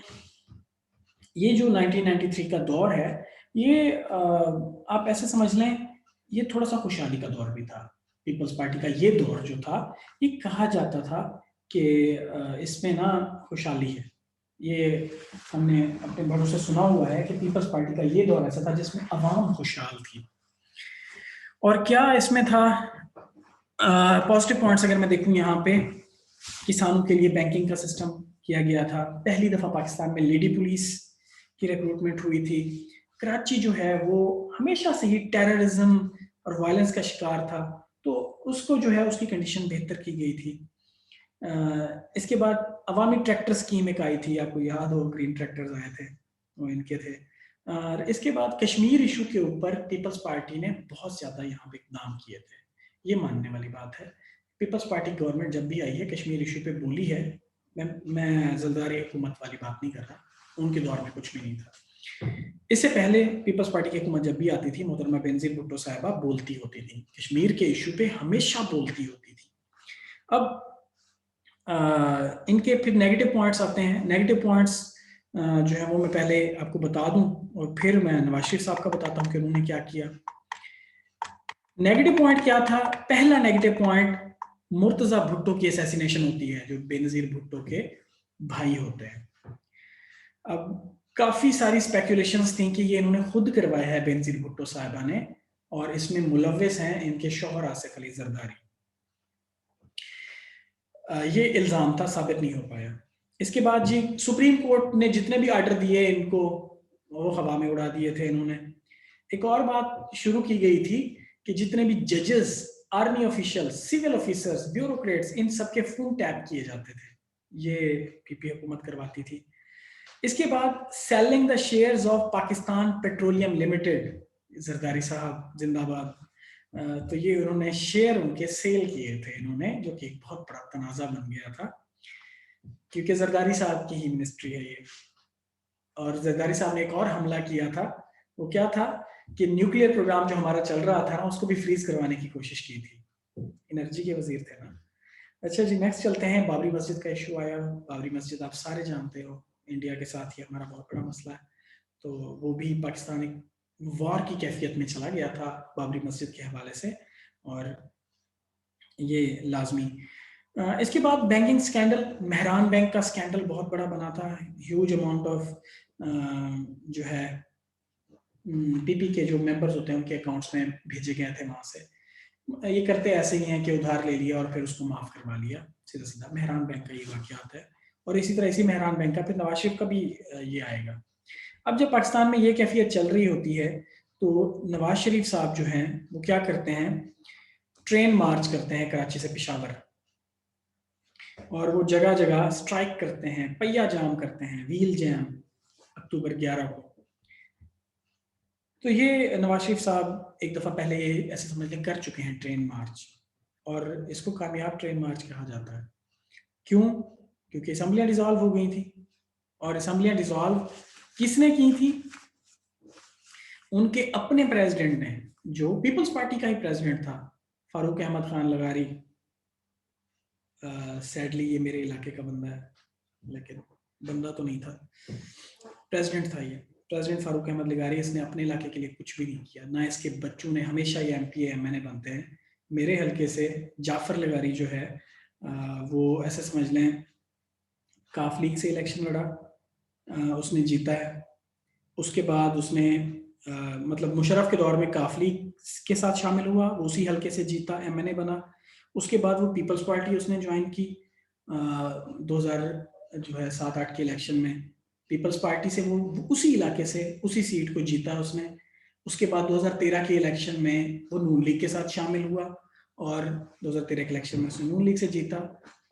ये जो 1993 का दौर है, ये आप ऐसे समझ लें, ये थोड़ा सा खुशहाली का दौर भी था। पीपल्स पार्टी का ये दौर जो था, ये कहा जाता था कि इसमें ना खुशहाली है। ये हमने अपने बड़ों से सुना हुआ है कि पीपल्स पार्टी का ये दौर ऐसा था जिसमें अवाम खुशहाल थी। और क्या इसमें था पॉजिटिव पॉइंट्स अगर मैं देखूं यहाँ पे, किसानों के लिए बैंकिंग का सिस्टम किया गया था। पहली दफा पाकिस्तान में लेडी पुलिस की रिक्रूटमेंट हुई थी। कराची जो है वो हमेशा से ही टेररिज्म और वायलेंस का शिकार था, तो उसको जो है उसकी कंडीशन बेहतर की गई थी। इसके बाद अवामी ट्रैक्टर स्कीम एक आई थी, आपको याद हो, ग्रीन ट्रैक्टर्स आए थे, वो इनके थे। और इसके बाद कश्मीर इशू के ऊपर पीपल्स पार्टी ने बहुत ज़्यादा यहाँ पे इकदाम किए थे, ये मानने वाली बात है। पीपल्स पार्टी गवर्नमेंट जब भी आई है कश्मीर इशू पे बोली है। मैं जरदारी हुकूमत वाली बात नहीं कर रहा, उनके दौर में कुछ भी नहीं था। इससे पहले पीपल्स पार्टी की हुकूमत जब भी आती थी, मोहतरमा बेनजीर भुट्टो साहिबा बोलती होती थी, कश्मीर के इशू पे हमेशा बोलती होती थी। अब इनके फिर नेगेटिव पॉइंट्स आते हैं। नेगेटिव पॉइंट्स जो है वो मैं पहले आपको बता दूं और फिर मैं नवाज शरीफ साहब का बताता हूं कि उन्होंने क्या किया। नेगेटिव पॉइंट क्या था? पहला नेगेटिव पॉइंट, मुर्तजा भुट्टो की असैसिनेशन होती है, जो बेनजीर भुट्टो के भाई होते हैं। अब काफी सारी स्पेकुलेशंस थी कि ये इन्होंने खुद करवाया है बेनजीर भुट्टो साहिबा ने, और इसमें मुलव्विस हैं इनके शौहर आसिफ अली जरदारी। ये इल्जाम था, साबित नहीं हो पाया। इसके बाद जी सुप्रीम कोर्ट ने जितने भी आर्डर दिए इनको, वो हवा में उड़ा दिए थे इन्होंने। एक और बात शुरू की गई थी कि जितने भी जजेस, army official, civil officers, bureaucrats, इन सबके फोन टैप किए जाते थे, ये पीपी हुकूमत करवाती थी। इसके बाद selling the shares of Pakistan petroleum limited, Zardari साहब जिंदाबाद, तो ये उन्होंने शेयर उनके सेल किए थे इन्होंने, जो कि एक बहुत बड़ा तनाजा बन गया था, क्योंकि जरदारी साहब की ही मिनिस्ट्री है ये। और जरदारी साहब ने एक और हमला किया था, वो क्या था कि न्यूक्लियर प्रोग्राम जो हमारा चल रहा था ना, उसको भी फ्रीज करवाने की कोशिश की थी। एनर्जी के वजीर थे ना। अच्छा जी, नेक्स्ट चलते हैं। बाबरी मस्जिद का इशू आया। बाबरी मस्जिद आप सारे जानते हो, इंडिया के साथ ही हमारा बहुत बड़ा मसला है, तो वो भी पाकिस्तान एक वॉर की कैफियत में चला गया था बाबरी मस्जिद के हवाले से, और ये लाजमी। इसके बाद बैंकिंग स्कैंडल, मेहरान बैंक का स्कैंडल बहुत बड़ा बना था। ह्यूज अमाउंट ऑफ जो है पीपी के जो मेंबर्स होते हैं उनके अकाउंट्स में भेजे गए थे वहां से। ये करते ऐसे ही हैं कि उधार ले लिया और फिर उसको माफ करवा लिया, सीधा सीधा। मेहरान बैंक का ये वाकयात है, और इसी तरह इसी मेहरान बैंक का फिर नवाज शरीफ का भी ये आएगा। अब जब पाकिस्तान में ये कैफियत चल रही होती है, तो नवाज शरीफ साहब जो हैं वो क्या करते हैं, ट्रेन मार्च करते हैं कराची से पेशावर, और वो जगह जगह स्ट्राइक करते हैं, पहिया जाम करते हैं, व्हील जैम, अक्टूबर 11 को। तो ये नवाज शरीफ साहब एक दफ़ा पहले ये ऐसे समझ लें कर चुके हैं ट्रेन मार्च, और इसको कामयाब ट्रेन मार्च कहा जाता है। क्यों? क्योंकि असम्बलियाँ डिसॉल्व हो गई थी, और असम्बलियां डिसॉल्व किसने की थी? उनके अपने प्रेसिडेंट ने, जो पीपल्स पार्टी का ही प्रेसिडेंट था, फारूक अहमद खान लगारी। सैडली ये मेरे इलाके का बंदा है, लेकिन बंदा तो नहीं था, प्रेसिडेंट था ये। प्रेसिडेंट फारूक अहमद लगारी, इसने अपने इलाके के लिए कुछ भी नहीं किया, ना इसके बच्चों ने। हमेशा ये MP MNA बनते हैं। मेरे हल्के से जाफर लगारी जो है, वो ऐसे समझ लें काफ लीग से इलेक्शन लड़ा, उसने जीता है। उसके बाद उसने मतलब मुशर्रफ के दौर में काफ लीग के साथ शामिल हुआ, वो उसी हल्के से जीता, MNA बना। उसके बाद वो पीपल्स पार्टी उसने ज्वाइन की 2000 जो है 7-8 के इलेक्शन में। पीपल्स पार्टी से वो उसी इलाके से उसी सीट को जीता उसने। उसके बाद 2013 के इलेक्शन में वो नून लीग के साथ शामिल हुआ, और 2013 के इलेक्शन में उसने नून लीग से जीता।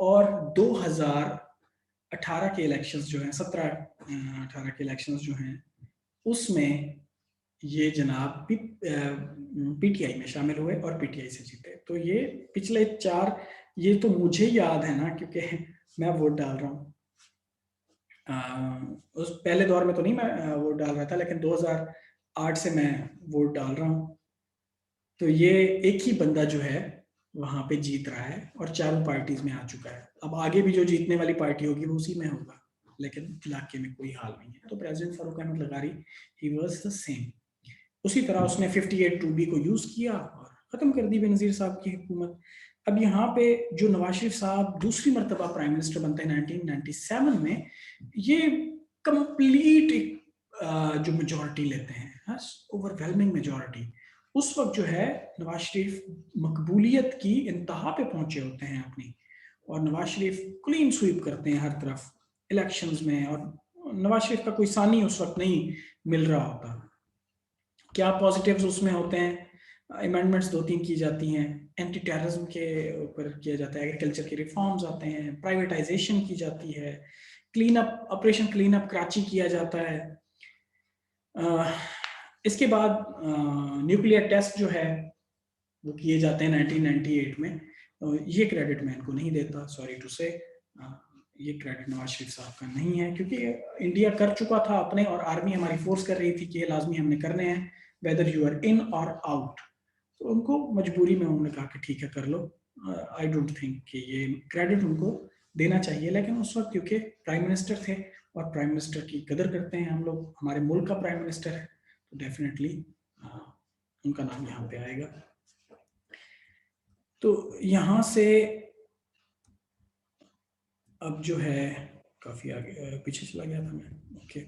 और 2018 के इलेक्शंस जो हैं, 17-18 के इलेक्शंस जो हैं, उसमें ये जनाब PTI में शामिल हुए और PTI से जीते। तो ये पिछले 4, ये तो मुझे याद है ना, क्योंकि मैं वोट डाल रहा हूँ। उस पहले दौर में तो नहीं मैं वोट डाल रहा था, लेकिन 2008 से मैं वोट डाल रहा हूँ। तो ये एक ही बंदा जो है वहां पे जीत रहा है और चारों पार्टीज में आ चुका है। अब आगे भी जो जीतने वाली पार्टी होगी वो उसी में होगा, लेकिन इलाके में कोई हाल नहीं है। तो प्रेसिडेंट फारूक अहमद लगारी, ही वाज द सेम। उसी तरह उसने 58(2)B को यूज किया और खत्म कर दी बेनजीर साहब की हुकूमत। अब यहाँ पे जो नवाज शरीफ साहब दूसरी मरतबा प्राइम मिनिस्टर बनते हैं 1997 में, ये कंप्लीट जो मेजोरिटी लेते हैं, ओवरवेलमिंग मेजोरिटी। उस वक्त जो है नवाज शरीफ मकबूलियत की इंतहा पे पहुंचे होते हैं अपनी, और नवाज शरीफ क्लीन स्वीप करते हैं हर तरफ इलेक्शंस में, और नवाज शरीफ का कोई सानी उस वक्त नहीं मिल रहा होता। क्या पॉजिटिव्स उसमें होते हैं? अमेंडमेंट्स 2-3 की जाती हैं, एंटी टेररिज्म के ऊपर किया जाता है, एग्रीकल्चर के रिफॉर्म्स आते हैं, प्राइवेटाइजेशन की जाती है, clean up, operation clean up Karachi किया जाता है। इसके बाद न्यूक्लियर टेस्ट जो है वो किए जाते हैं 1998 में। ये क्रेडिट मैं इनको नहीं देता, सॉरी टू से, ये क्रेडिट नवाज शरीफ साहब का नहीं है, क्योंकि इंडिया कर चुका था अपने, और आर्मी हमारी फोर्स कर रही थी कि ये लाजमी हमने करने हैं, वेदर यू आर इन और आउट। तो उनको मजबूरी में उन्होंने कहा कि ठीक है कर लो। आई डोंट थिंक कि ये क्रेडिट उनको देना चाहिए, लेकिन उस वक्त क्योंकि प्राइम मिनिस्टर थे, और प्राइम मिनिस्टर की कदर करते हैं हम लोग, हमारे मुल्क का प्राइम मिनिस्टर है, तो डेफिनेटली उनका नाम यहाँ पे आएगा। तो यहाँ से अब जो है काफी आगे पीछे चला गया था मैं। ओके,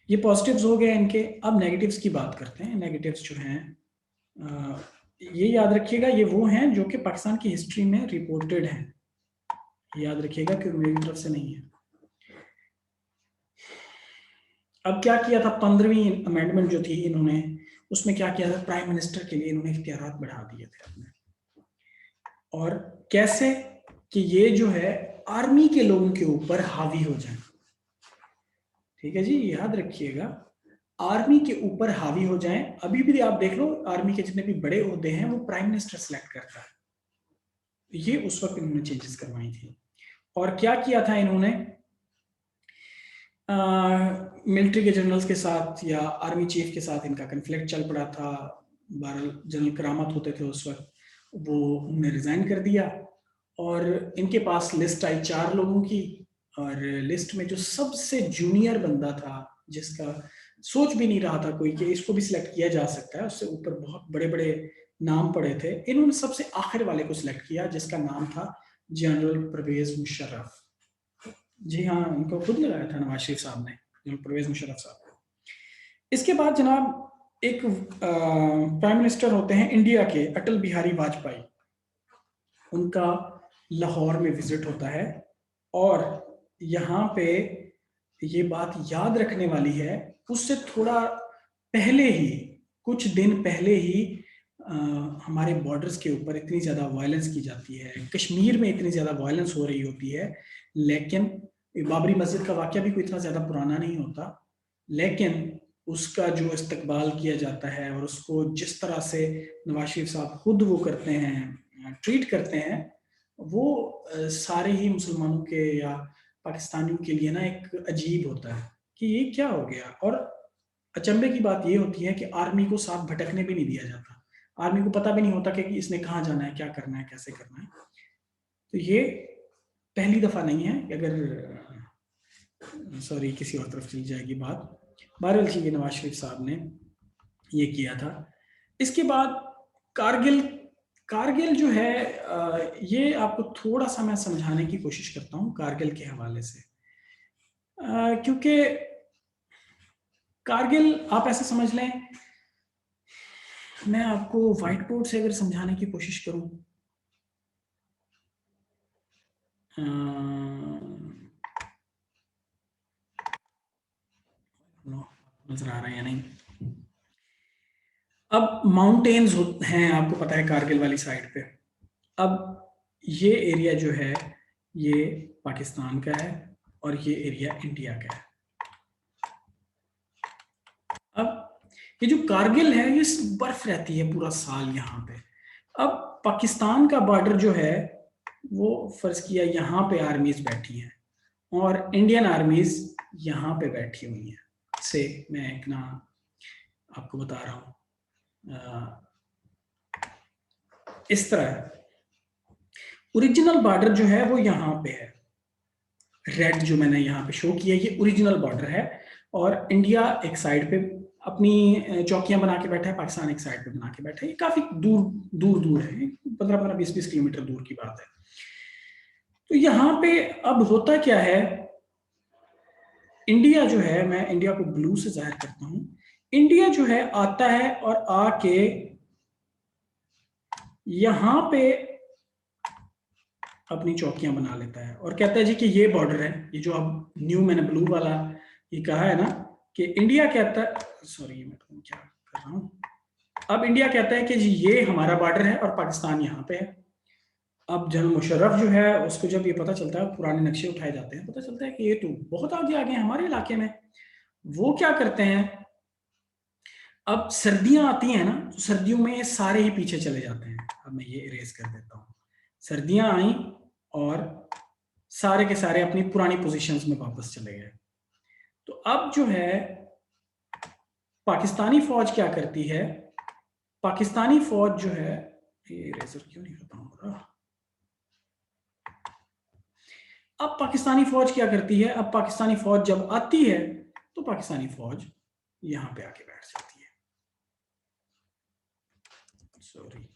ये पॉजिटिव्स हो गए इनके। अब नेगेटिव्स की बात करते हैं। नेगेटिव्स जो हैं, ये याद रखिएगा, ये वो हैं जो कि पाकिस्तान की हिस्ट्री में रिपोर्टेड हैं, याद रखिएगा कि मेरी तरफ से नहीं है। अब क्या किया था 15वीं अमेंडमेंट जो थी इन्होंने, उसमें क्या किया था, प्राइम मिनिस्टर के लिए इन्होंने इख्तियारात बढ़ा दिए थे अपने। और कैसे कि ये जो है आर्मी के लोगों के ऊपर हावी हो जाए। ठीक है जी, याद रखिएगा, आर्मी के ऊपर हावी हो जाएं। अभी भी आप देख लो, आर्मी के जितने भी बड़े ओहदे हैं वो प्राइम मिनिस्टर सेलेक्ट करता है। ये उस वक्त इन्होंने चेंजेस करवाई थी। और क्या किया था इन्होंने, मिलिट्री के जनरल्स के साथ या आर्मी चीफ के साथ इनका कन्फ्लिक्ट चल पड़ा था। 12 जनरल करामत होते थे उस वक्त, वो उन्होंने रिजाइन कर दिया, और इनके पास लिस्ट आई 4 लोगों की। और लिस्ट में जो सबसे जूनियर बंदा था, जिसका सोच भी नहीं रहा था कोई कि इसको भी सिलेक्ट किया जा सकता है, उससे ऊपर बहुत बड़े बड़े नाम पड़े थे, इन्होंने सबसे आखिर वाले को सिलेक्ट किया, जिसका नाम था जनरल परवेज मुशर्रफ। जी हाँ, उनको खुद लगाया था नवाज शरीफ साहब ने, जनरल परवेज मुशर्रफ साहब को। इसके बाद जनाब एक प्राइम मिनिस्टर होते हैं इंडिया के, अटल बिहारी वाजपेयी। उनका लाहौर में विजिट होता है, और यहाँ पे ये बात याद रखने वाली है, उससे थोड़ा पहले ही, कुछ दिन पहले ही हमारे बॉर्डर्स के ऊपर इतनी ज़्यादा वायलेंस की जाती है, कश्मीर में इतनी ज़्यादा वायलेंस हो रही होती है। लेकिन बाबरी मस्जिद का वाक़या भी कोई इतना ज़्यादा पुराना नहीं होता, लेकिन उसका जो इस्तकबाल किया जाता है और उसको जिस तरह से नवाज शरीफ साहब खुद वो करते हैं, ट्रीट करते हैं, वो सारे ही मुसलमानों के या पाकिस्तानियों के लिए ना एक अजीब होता है कि ये क्या हो गया। और अचंभे की बात ये होती है कि आर्मी को साथ भटकने भी नहीं दिया जाता। आर्मी को पता भी नहीं होता कि इसने कहाँ जाना है, क्या करना है, कैसे करना है। तो ये पहली दफा नहीं है कि अगर सॉरी किसी और तरफ चली जाएगी बात। बहरहाल ये नवाज शरीफ साहब ने ये किया था। इसके बाद कारगिल, कारगिल जो है ये आपको थोड़ा सा मैं समझाने की कोशिश करता हूँ कारगिल के हवाले से, क्योंकि कारगिल आप ऐसे समझ लें, मैं आपको व्हाइट बोर्ड से अगर समझाने की कोशिश करूं, नजर आ रहा है या नहीं। अब माउंटेन्स हैं, आपको पता है कारगिल वाली साइड पे। अब ये एरिया जो है ये पाकिस्तान का है और ये एरिया इंडिया का है। अब ये जो कारगिल है ये बर्फ रहती है पूरा साल यहाँ पे। अब पाकिस्तान का बॉर्डर जो है वो फर्ज किया यहाँ पे आर्मीज बैठी हैं और इंडियन आर्मीज यहाँ पे बैठी हुई हैं। से मैं एक ना आपको बता रहा हूँ, इस तरह ओरिजिनल बॉर्डर जो है वो यहाँ पे है। रेड जो मैंने यहाँ पे शो किया ये ओरिजिनल बॉर्डर है और इंडिया एक साइड पे अपनी चौकियां बना के बैठा है, पाकिस्तान एक साइड पे बना के बैठा है। ये काफी दूर दूर दूर है, 15-20 किलोमीटर दूर की बात है। तो यहाँ पे अब होता क्या है, इंडिया जो है, मैं इंडिया को ब्लू से जाहिर करता हूं, इंडिया जो है आता है और आके यहां पे अपनी चौकियां बना लेता है और कहता है जी कि ये बॉर्डर है। ये जो अब न्यू मैंने ब्लू वाला ये कहा है ना कि इंडिया कहता है, सॉरी मैं क्या कर रहा हूं, अब इंडिया कहता है कि जी ये हमारा बॉर्डर है और पाकिस्तान यहाँ पे है। अब जनरल मुशर्रफ जो है उसको जब ये पता चलता है, पुराने नक्शे उठाए जाते हैं, पता चलता है कि ये तो बहुत आगे आ गए हमारे इलाके में। वो क्या करते हैं, अब सर्दियां आती हैं ना, तो सर्दियों में ये सारे ही पीछे चले जाते हैं। अब मैं ये इरेज कर देता हूँ। सर्दियां आई और सारे के सारे अपनी पुरानी पोजीशंस में वापस चले गए। तो अब जो है पाकिस्तानी फौज क्या करती है, पाकिस्तानी फौज जो है, ये इरेजर क्यों नहीं खत्म हो रहा। अब पाकिस्तानी फौज क्या करती है, अब पाकिस्तानी फौज जब आती है तो पाकिस्तानी फौज यहां पे आके बैठ जाती है। सॉरी,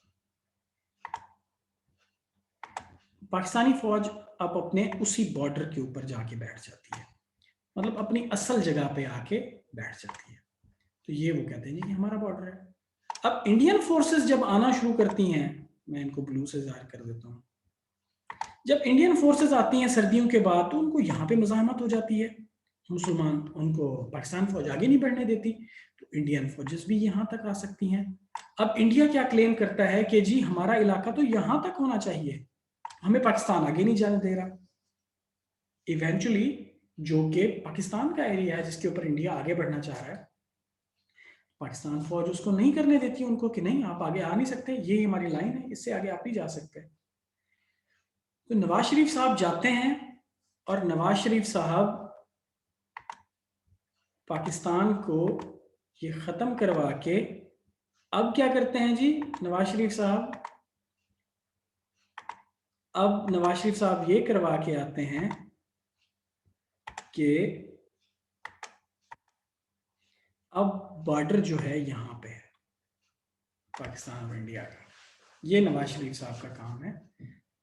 पाकिस्तानी फौज अब अपने उसी बॉर्डर के ऊपर जाके बैठ जाती है, मतलब अपनी असल जगह पे आके बैठ जाती है। तो ये वो कहते हैं जी कि हमारा बॉर्डर है। अब इंडियन फोर्सेस जब आना शुरू करती हैं, मैं इनको ब्लू से जाहिर कर देता हूँ, जब इंडियन फोर्सेस आती हैं सर्दियों के बाद तो उनको यहाँ पे मज़ाहमत हो जाती है, मुसलमान उनको पाकिस्तान फौज आगे नहीं बढ़ने देती, तो इंडियन फौजेस भी यहाँ तक आ सकती हैं। अब इंडिया क्या क्लेम करता है कि जी हमारा इलाका तो यहाँ तक होना चाहिए, हमें पाकिस्तान आगे नहीं जाने दे रहा। इवेंचुअली जो कि पाकिस्तान का एरिया है जिसके ऊपर इंडिया आगे बढ़ना चाह रहा है, पाकिस्तान फौज उसको नहीं करने देती उनको कि नहीं आप आगे आ नहीं सकते, ये हमारी लाइन है, इससे आगे आप नहीं जा सकते। तो नवाज शरीफ साहब जाते हैं और नवाज शरीफ साहब पाकिस्तान को ये ख़त्म करवा के अब क्या करते हैं जी नवाज शरीफ साहब, अब नवाज शरीफ साहब ये करवा के आते हैं कि अब बॉर्डर जो है यहाँ पे है पाकिस्तान और इंडिया का। ये नवाज शरीफ साहब का काम है।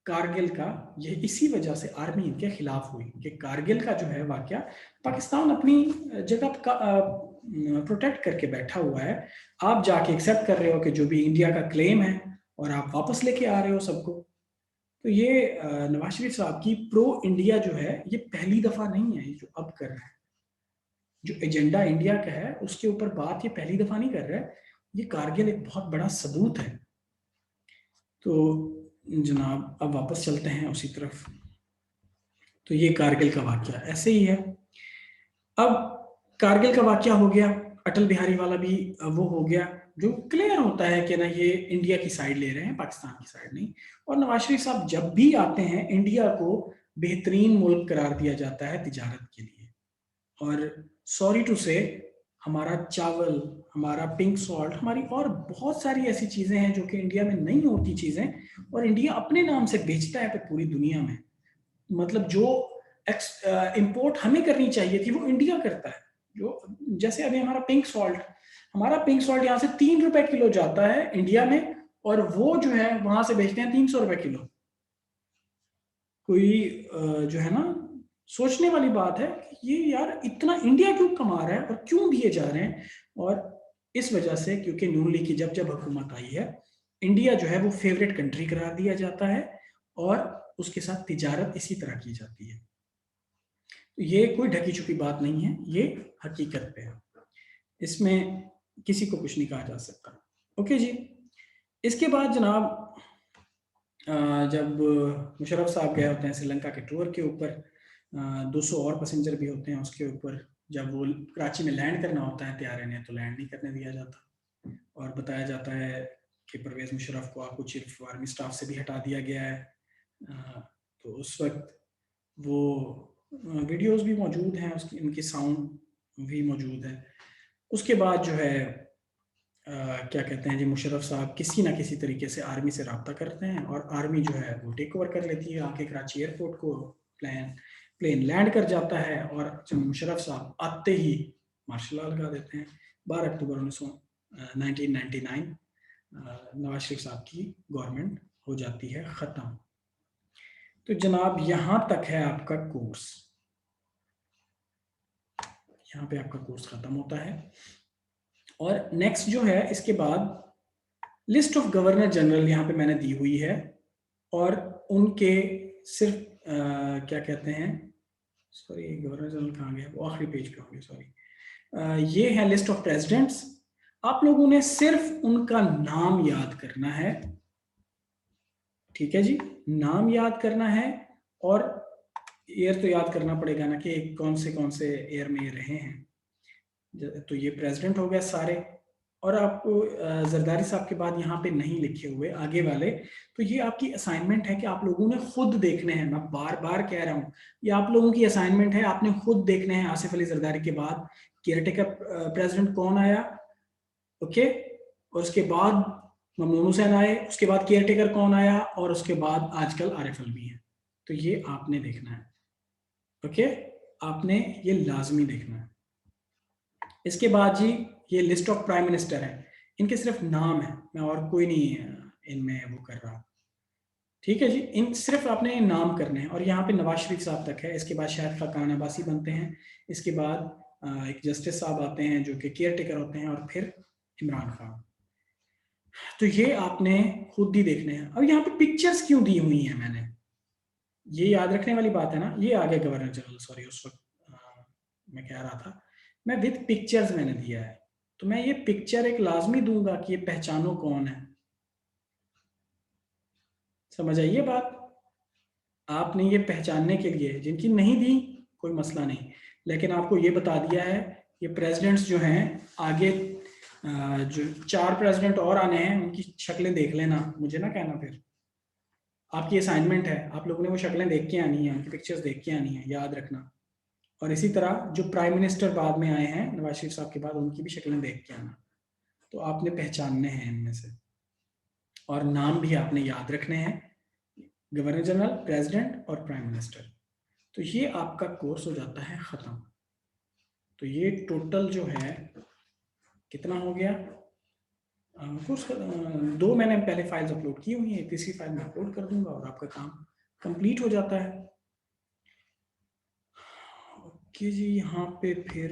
कारगिल का ये इसी वजह से आर्मी इनके खिलाफ हुई कि कारगिल का जो है वाकया, पाकिस्तान अपनी जगह का प्रोटेक्ट करके बैठा हुआ है, आप जाके एक्सेप्ट कर रहे हो कि जो भी इंडिया का क्लेम है और आप वापस लेके आ रहे हो सबको। तो ये नवाज शरीफ साहब की प्रो इंडिया जो है ये पहली दफा नहीं है जो अब कर रहे हैं। जो एजेंडा इंडिया का है उसके ऊपर बात ये पहली दफा नहीं कर रहा है, ये कारगिल एक बहुत बड़ा सबूत है। तो जनाब अब वापस चलते हैं उसी तरफ। तो ये कारगिल का वाकया ऐसे ही है। अब कारगिल का वाकया हो गया, अटल बिहारी वाला भी वो हो गया, जो क्लियर होता है कि ना ये इंडिया की साइड ले रहे हैं, पाकिस्तान की साइड नहीं। और नवाज शरीफ साहब जब भी आते हैं इंडिया को बेहतरीन मुल्क करार दिया जाता है तिजारत के लिए। और सॉरी टू से हमारा चावल, हमारा पिंक सॉल्ट, हमारी और बहुत सारी ऐसी चीज़ें हैं जो कि इंडिया में नहीं होती चीज़ें, और इंडिया अपने नाम से बेचता है पूरी दुनिया में। मतलब जो इंपोर्ट हमें करनी चाहिए थी वो इंडिया करता है। जो जैसे अभी हमारा पिंक सॉल्ट यहाँ से 3 रुपए किलो जाता है इंडिया में, और वो जो है वहां से बेचते हैं 300 रुपए किलो। कोई जो है ना, सोचने वाली बात है कि ये यार इतना इंडिया क्यों कमा रहा है और क्यों दिए जा रहे हैं। और इस वजह से, क्योंकि नून लीग की जब जब हुकूमत आई है, इंडिया जो है वो फेवरेट कंट्री करार दिया जाता है और उसके साथ तिजारत इसी तरह की जाती है। तो ये कोई ढकी छुपी बात नहीं है, ये हकीकत पे है, इसमें किसी को कुछ नहीं कहा जा सकता। ओके जी। इसके बाद जनाब जब मुशर्रफ साहब गए होते हैं श्रीलंका के टूर के ऊपर, 200 और पैसेंजर भी होते हैं उसके ऊपर, जब वो कराची में लैंड करना होता है त्यारे ने, तो लैंड नहीं करने दिया जाता और बताया जाता है कि परवेज़ मुशर्रफ को आपको चीफ आर्मी स्टाफ से भी हटा दिया गया है। तो उस वक्त वो वीडियोस भी मौजूद हैं, उसकी इनकी साउंड भी मौजूद है। उसके बाद जो है क्या कहते हैं जी, मुशर्रफ साहब किसी ना किसी तरीके से आर्मी से रब्ता करते हैं और आर्मी जो है वो टेक ओवर कर लेती है आके कराची एयरपोर्ट को। प्लेन लैंड कर जाता है और जब मुशर्रफ साहब आते ही मार्शल लॉ लगा देते हैं। 12 अक्टूबर 1999 नवाज शरीफ साहब की गवर्नमेंट हो जाती है ख़त्म। तो जनाब यहाँ तक है आपका कोर्स, यहाँ पे आपका कोर्स ख़त्म होता है। और नेक्स्ट जो है इसके बाद लिस्ट ऑफ गवर्नर जनरल यहाँ पे मैंने दी हुई है, और उनके सिर्फ क्या कहते हैं, सॉरी गवर्नर जनरल कहाँ गया, वो आखिरी पेज पे होंगे, सॉरी। ये है लिस्ट ऑफ प्रेसिडेंट्स। आप लोगों ने सिर्फ उनका नाम याद करना है, ठीक है जी, नाम याद करना है। और ईयर तो याद करना पड़ेगा ना कि कौन से ईयर में ये रहे हैं। तो ये प्रेसिडेंट हो गए सारे। और आपको जरदारी साहब के बाद यहाँ पे नहीं लिखे हुए आगे वाले, तो ये आपकी असाइनमेंट है कि आप लोगों ने खुद देखने हैं। मैं बार बार कह रहा हूँ, ये आप लोगों की असाइनमेंट है, आपने खुद देखने हैं आसिफ अली जरदारी के बाद केयरटेकर प्रेसिडेंट कौन आया, ओके, और उसके बाद ममनून हुसैन आए, उसके बाद केयरटेकर कौन आया, और उसके बाद आजकल आरिफ अलवी है। तो ये आपने देखना है, ओके, आपने ये लाजमी देखना है। इसके बाद जी ये लिस्ट ऑफ प्राइम मिनिस्टर है, इनके सिर्फ नाम है, मैं और कोई नहीं इनमें वो कर रहा, ठीक है जी। इन सिर्फ आपने नाम करने हैं। और यहाँ पे नवाज शरीफ साहब तक है, इसके बाद शाहिद खाकान अब्बासी बनते हैं, इसके बाद एक जस्टिस साहब आते हैं जो कि केयर टेकर होते हैं, और फिर इमरान खान। तो ये आपने खुद ही देखने हैं। अब यहाँ पे पिक्चर्स क्यों दी हुई हैं मैंने, ये याद रखने वाली बात है ना। ये आगे गवर्नर जनरल, सॉरी उस वक्त मैं कह रहा था, मैं विद पिक्चर्स मैंने दिया है, तो मैं ये पिक्चर एक लाजमी दूंगा कि ये पहचानो कौन है। समझ आइए बात। आपने ये पहचानने के लिए, जिनकी नहीं दी कोई मसला नहीं, लेकिन आपको ये बता दिया है ये प्रेसिडेंट्स जो हैं आगे, जो 4 प्रेसिडेंट और आने हैं उनकी शक्लें देख लेना, मुझे ना कहना फिर। आपकी असाइनमेंट है, आप लोगों ने वो शक्लें देख के आनी है, उनकी पिक्चर्स देख के आनी है, याद रखना। और इसी तरह जो प्राइम मिनिस्टर बाद में आए हैं नवाज शरीफ साहब के बाद, उनकी भी शक्लें देख के आना। तो आपने पहचानने हैं इनमें से, और नाम भी आपने याद रखने हैं, गवर्नर जनरल, प्रेसिडेंट और प्राइम मिनिस्टर। तो ये आपका कोर्स हो जाता है ख़त्म। तो ये टोटल जो है कितना हो गया कोर्स। 2 मैंने पहले फाइल्स अपलोड की हुई है, तीसरी फाइल में अपलोड कर दूंगा और आपका काम कंप्लीट हो जाता है। ओके जी, यहाँ पे फिर